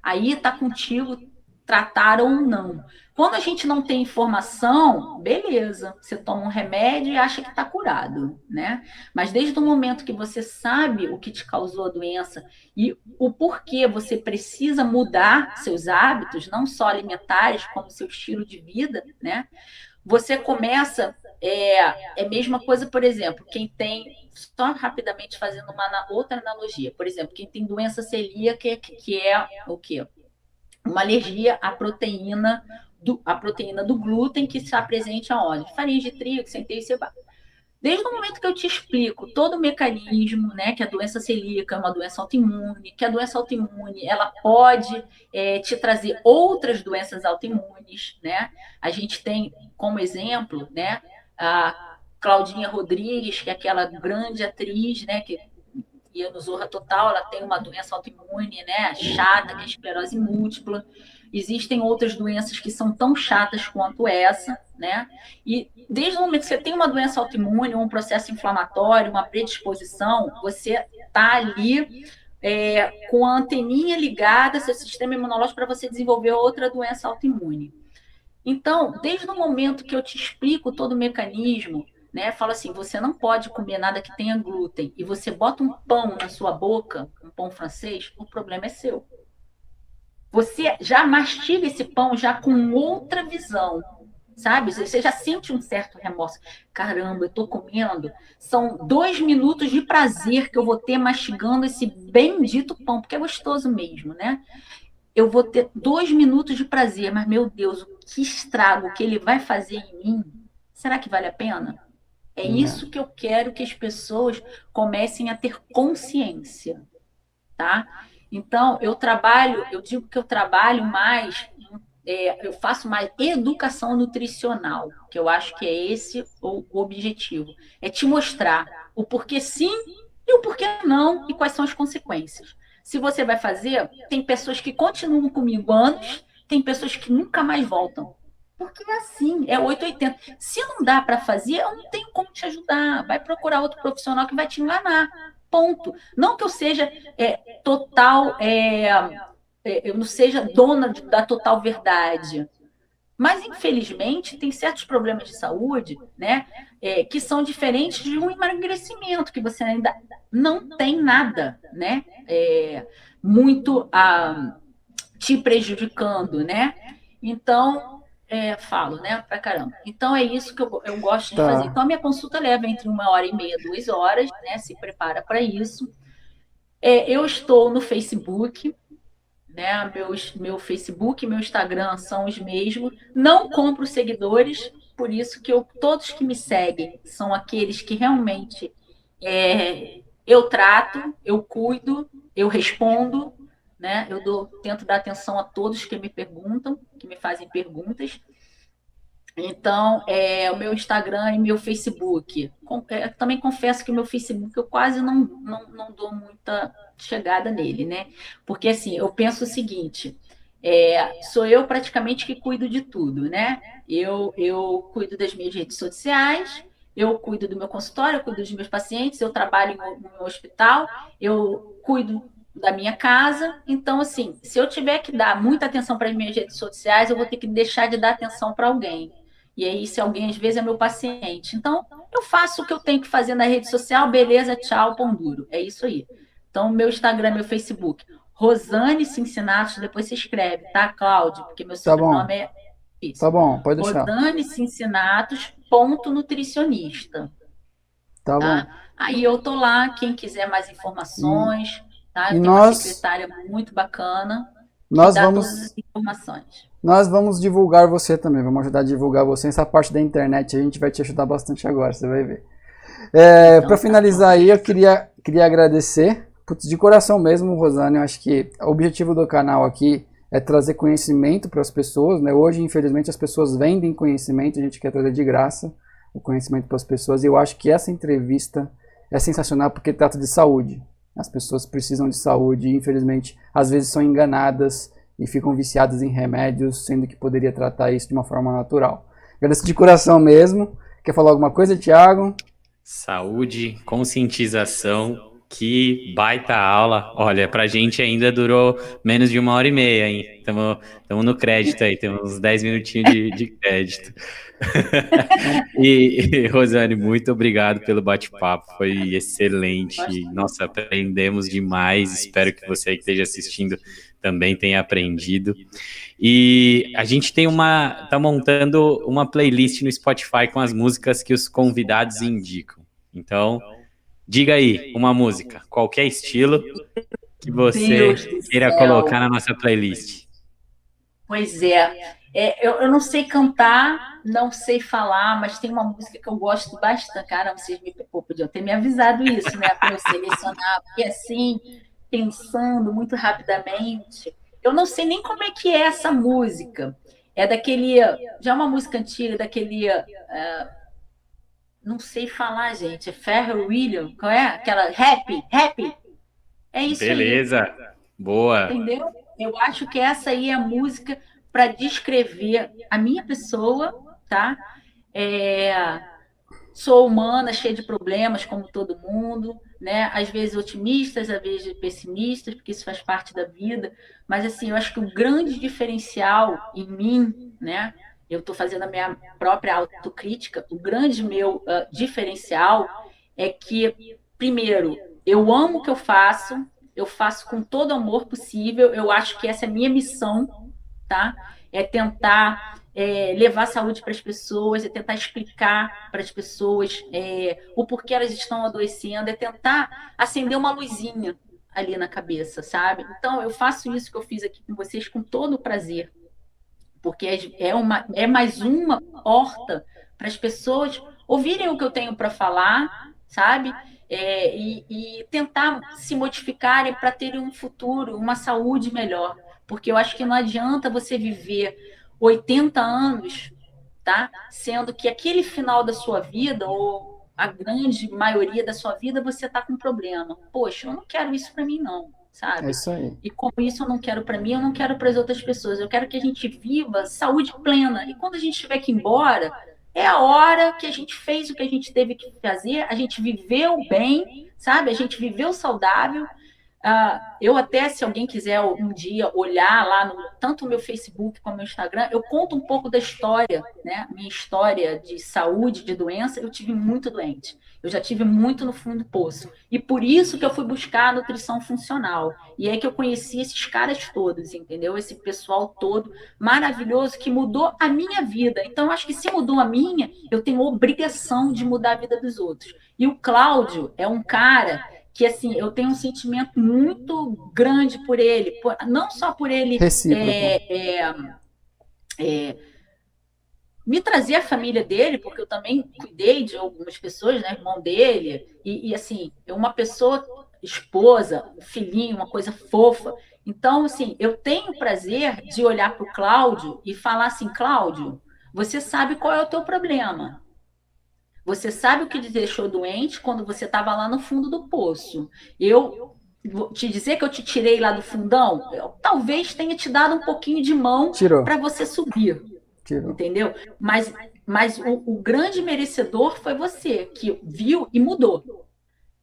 aí está contigo tratar ou não. Quando a gente não tem informação, beleza, você toma um remédio e acha que está curado, né? Mas desde o momento que você sabe o que te causou a doença e o porquê você precisa mudar seus hábitos, não só alimentares, como seu estilo de vida, né? Você começa, a mesma coisa, por exemplo, quem tem, só rapidamente fazendo uma outra analogia, por exemplo, quem tem doença celíaca, que é o quê? Uma alergia à proteína do glúten, que está presente aonde? Farinha de trigo, centeio e cevada. Desde o momento que eu te explico todo o mecanismo, né, que a doença celíaca é uma doença autoimune, que a doença autoimune ela pode te trazer outras doenças autoimunes, né? A gente tem como exemplo, né, a Claudinha Rodrigues, que é aquela grande atriz, né, que e no Zorra Total, ela tem uma doença autoimune, né, chata, que é a esclerose múltipla. Existem outras doenças que são tão chatas quanto essa, né? E desde o momento que você tem uma doença autoimune, um processo inflamatório, uma predisposição, você está ali com a anteninha ligada, seu sistema imunológico, para você desenvolver outra doença autoimune. Então, desde o momento que eu te explico todo o mecanismo, né, falo assim, você não pode comer nada que tenha glúten, e você bota um pão na sua boca, um pão francês, o problema é seu. Você já mastiga esse pão já com outra visão, sabe? Você já sente um certo remorso. Caramba, eu estou comendo. São 2 minutos de prazer que eu vou ter mastigando esse bendito pão, porque é gostoso mesmo, né? Eu vou ter 2 minutos de prazer, mas, meu Deus, o que estrago que ele vai fazer em mim, será que vale a pena? É isso que eu quero que as pessoas comecem a ter consciência, tá? Então, eu digo que eu trabalho mais, eu faço mais educação nutricional, que eu acho que é esse o objetivo. É te mostrar o porquê sim e o porquê não e quais são as consequências. Se você vai fazer, tem pessoas que continuam comigo anos, tem pessoas que nunca mais voltam. Porque é assim, é 880. Se não dá para fazer, eu não tenho como te ajudar. Vai procurar outro profissional que vai te enganar. Ponto. Não que eu seja total, eu não seja dona da total verdade. Mas, infelizmente, tem certos problemas de saúde, né, que são diferentes de um emagrecimento, que você ainda não tem nada, né, muito te prejudicando, né? Então, falo, né, pra caramba. Então, é isso que eu gosto de fazer. Então, a minha consulta leva entre 1h30 e 2 horas, né, se prepara para isso. Eu estou no Facebook, né? Meu Facebook e meu Instagram são os mesmos. Não compro seguidores, por isso que todos que me seguem são aqueles que realmente eu trato, eu cuido, eu respondo, né? Tento dar atenção a todos que me perguntam, que me fazem perguntas. Então, o meu Instagram e meu Facebook. Também confesso que o meu Facebook eu quase não dou muita chegada nele, né? Porque, assim, eu penso o seguinte, sou eu praticamente que cuido de tudo, né? Eu cuido das minhas redes sociais, eu cuido do meu consultório, eu cuido dos meus pacientes, eu trabalho no hospital, eu cuido da minha casa. Então, assim, se eu tiver que dar muita atenção para as minhas redes sociais, eu vou ter que deixar de dar atenção para alguém. E aí, se alguém, às vezes, é meu paciente. Então, eu faço o que eu tenho que fazer na rede social, beleza, tchau, pão duro. É isso aí. Então, meu Instagram, meu Facebook, Rosane Cincinatos, depois se escreve, tá, Cláudio? Porque meu sobrenome é isso. Tá bom, pode deixar. Rosane Cincinatos, ponto nutricionista. Tá bom. Aí eu tô lá, quem quiser mais informações, tá? Eu E tenho uma secretária muito bacana que dá todas as informações. Nós vamos divulgar você também, vamos ajudar a divulgar você. Essa parte da internet a gente vai te ajudar bastante agora, você vai ver. Então, para finalizar aí, eu queria agradecer, de coração mesmo, Rosane. Eu acho que o objetivo do canal aqui é trazer conhecimento para as pessoas, né? Hoje, infelizmente, as pessoas vendem conhecimento, a gente quer trazer de graça o conhecimento para as pessoas. E eu acho que essa entrevista é sensacional porque trata de saúde. As pessoas precisam de saúde e, infelizmente, às vezes são enganadas e ficam viciadas em remédios, sendo que poderia tratar isso de uma forma natural. Agradeço de coração mesmo. Quer falar alguma coisa, Thiago? Saúde, conscientização, que baita aula. Olha, pra gente ainda durou menos de 1h30, hein? Estamos no crédito aí, temos uns 10 minutinhos de crédito. E, Rosane, muito obrigado pelo bate-papo, foi excelente. Nossa, aprendemos demais. Espero que você aí que esteja assistindo também tenha aprendido. E a gente tá montando uma playlist no Spotify com as músicas que os convidados indicam. Então, diga aí uma música, qualquer estilo que você queira colocar na nossa playlist. Pois eu não sei cantar, não sei falar, mas tem uma música que eu gosto bastante. Cara, vocês podiam ter me avisado isso, né? Para eu selecionar, porque assim, pensando muito rapidamente, eu não sei nem como é que é essa música. É daquele, já é uma música antiga, daquele, não sei falar, gente, é Pharrell Williams, qual é? Aquela Happy, É isso aí. Beleza. Boa. Entendeu? Eu acho que essa aí é a música para descrever a minha pessoa, tá? Sou humana, cheia de problemas, como todo mundo, né? Às vezes otimistas, às vezes pessimistas, porque isso faz parte da vida. Mas, assim, eu acho que o grande diferencial em mim, né? Eu estou fazendo a minha própria autocrítica. O grande meu diferencial é que, primeiro, eu amo o que eu faço com todo o amor possível. Eu acho que essa é a minha missão, tá? É tentar levar saúde para as pessoas, é tentar explicar para as pessoas o porquê elas estão adoecendo, é tentar acender uma luzinha ali na cabeça, sabe? Então, eu faço isso que eu fiz aqui com vocês com todo o prazer, porque é mais uma porta para as pessoas ouvirem o que eu tenho para falar, sabe? E tentar se modificarem para terem um futuro, uma saúde melhor. Porque eu acho que não adianta você viver 80 anos, tá? Sendo que aquele final da sua vida, ou a grande maioria da sua vida, você está com problema. Poxa, eu não quero isso para mim, não, sabe? É isso aí. E como isso eu não quero para mim, eu não quero para as outras pessoas. Eu quero que a gente viva saúde plena. E quando a gente tiver que ir embora, é a hora que a gente fez o que a gente teve que fazer, a gente viveu bem, sabe? A gente viveu saudável. Eu até, se alguém quiser um dia olhar lá, tanto no meu Facebook como no meu Instagram, eu conto um pouco da história, né? Minha história de saúde, de doença. Eu tive muito doente. Eu já tive muito no fundo do poço. E por isso que eu fui buscar a nutrição funcional. E é que eu conheci esses caras todos, entendeu? Esse pessoal todo maravilhoso que mudou a minha vida. Então, eu acho que se mudou a minha, eu tenho obrigação de mudar a vida dos outros. E o Cláudio é um cara que, assim, eu tenho um sentimento muito grande por ele, não só por ele me trazer a família dele, porque eu também cuidei de algumas pessoas, né, irmão dele, e assim, uma pessoa, esposa, um filhinho, uma coisa fofa. Então, assim, eu tenho o prazer de olhar para o Cláudio e falar assim, Cláudio, você sabe qual é o teu problema. Você sabe o que te deixou doente quando você estava lá no fundo do poço. Eu vou te dizer que eu te tirei lá do fundão, eu talvez tenha te dado um pouquinho de mão para você subir. Tirou. Entendeu? Mas o grande merecedor foi você, que viu e mudou.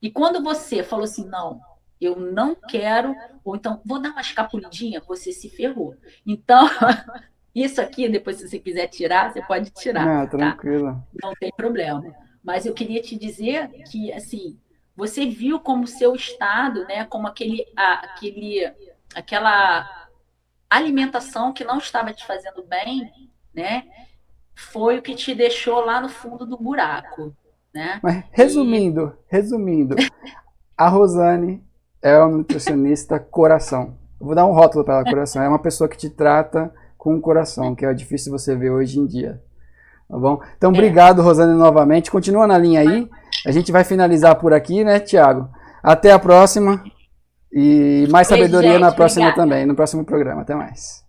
E quando você falou assim, não, eu não quero, ou então vou dar uma escapulidinha, você se ferrou. Então... Isso aqui, depois, se você quiser tirar, você pode tirar. Não, tranquilo. Tá? Não tem problema. Mas eu queria te dizer que, assim, você viu como o seu estado, né, como aquela alimentação que não estava te fazendo bem, né, foi o que te deixou lá no fundo do buraco, né? Mas, resumindo, a Rosane é uma nutricionista coração. Eu vou dar um rótulo para ela, coração. É uma pessoa que te trata com o coração, que é difícil você ver hoje em dia. Tá bom? Então, obrigado, Rosane, novamente. Continua na linha aí. A gente vai finalizar por aqui, né, Thiago? Até a próxima. E mais sabedoria na próxima também, no próximo programa. Até mais.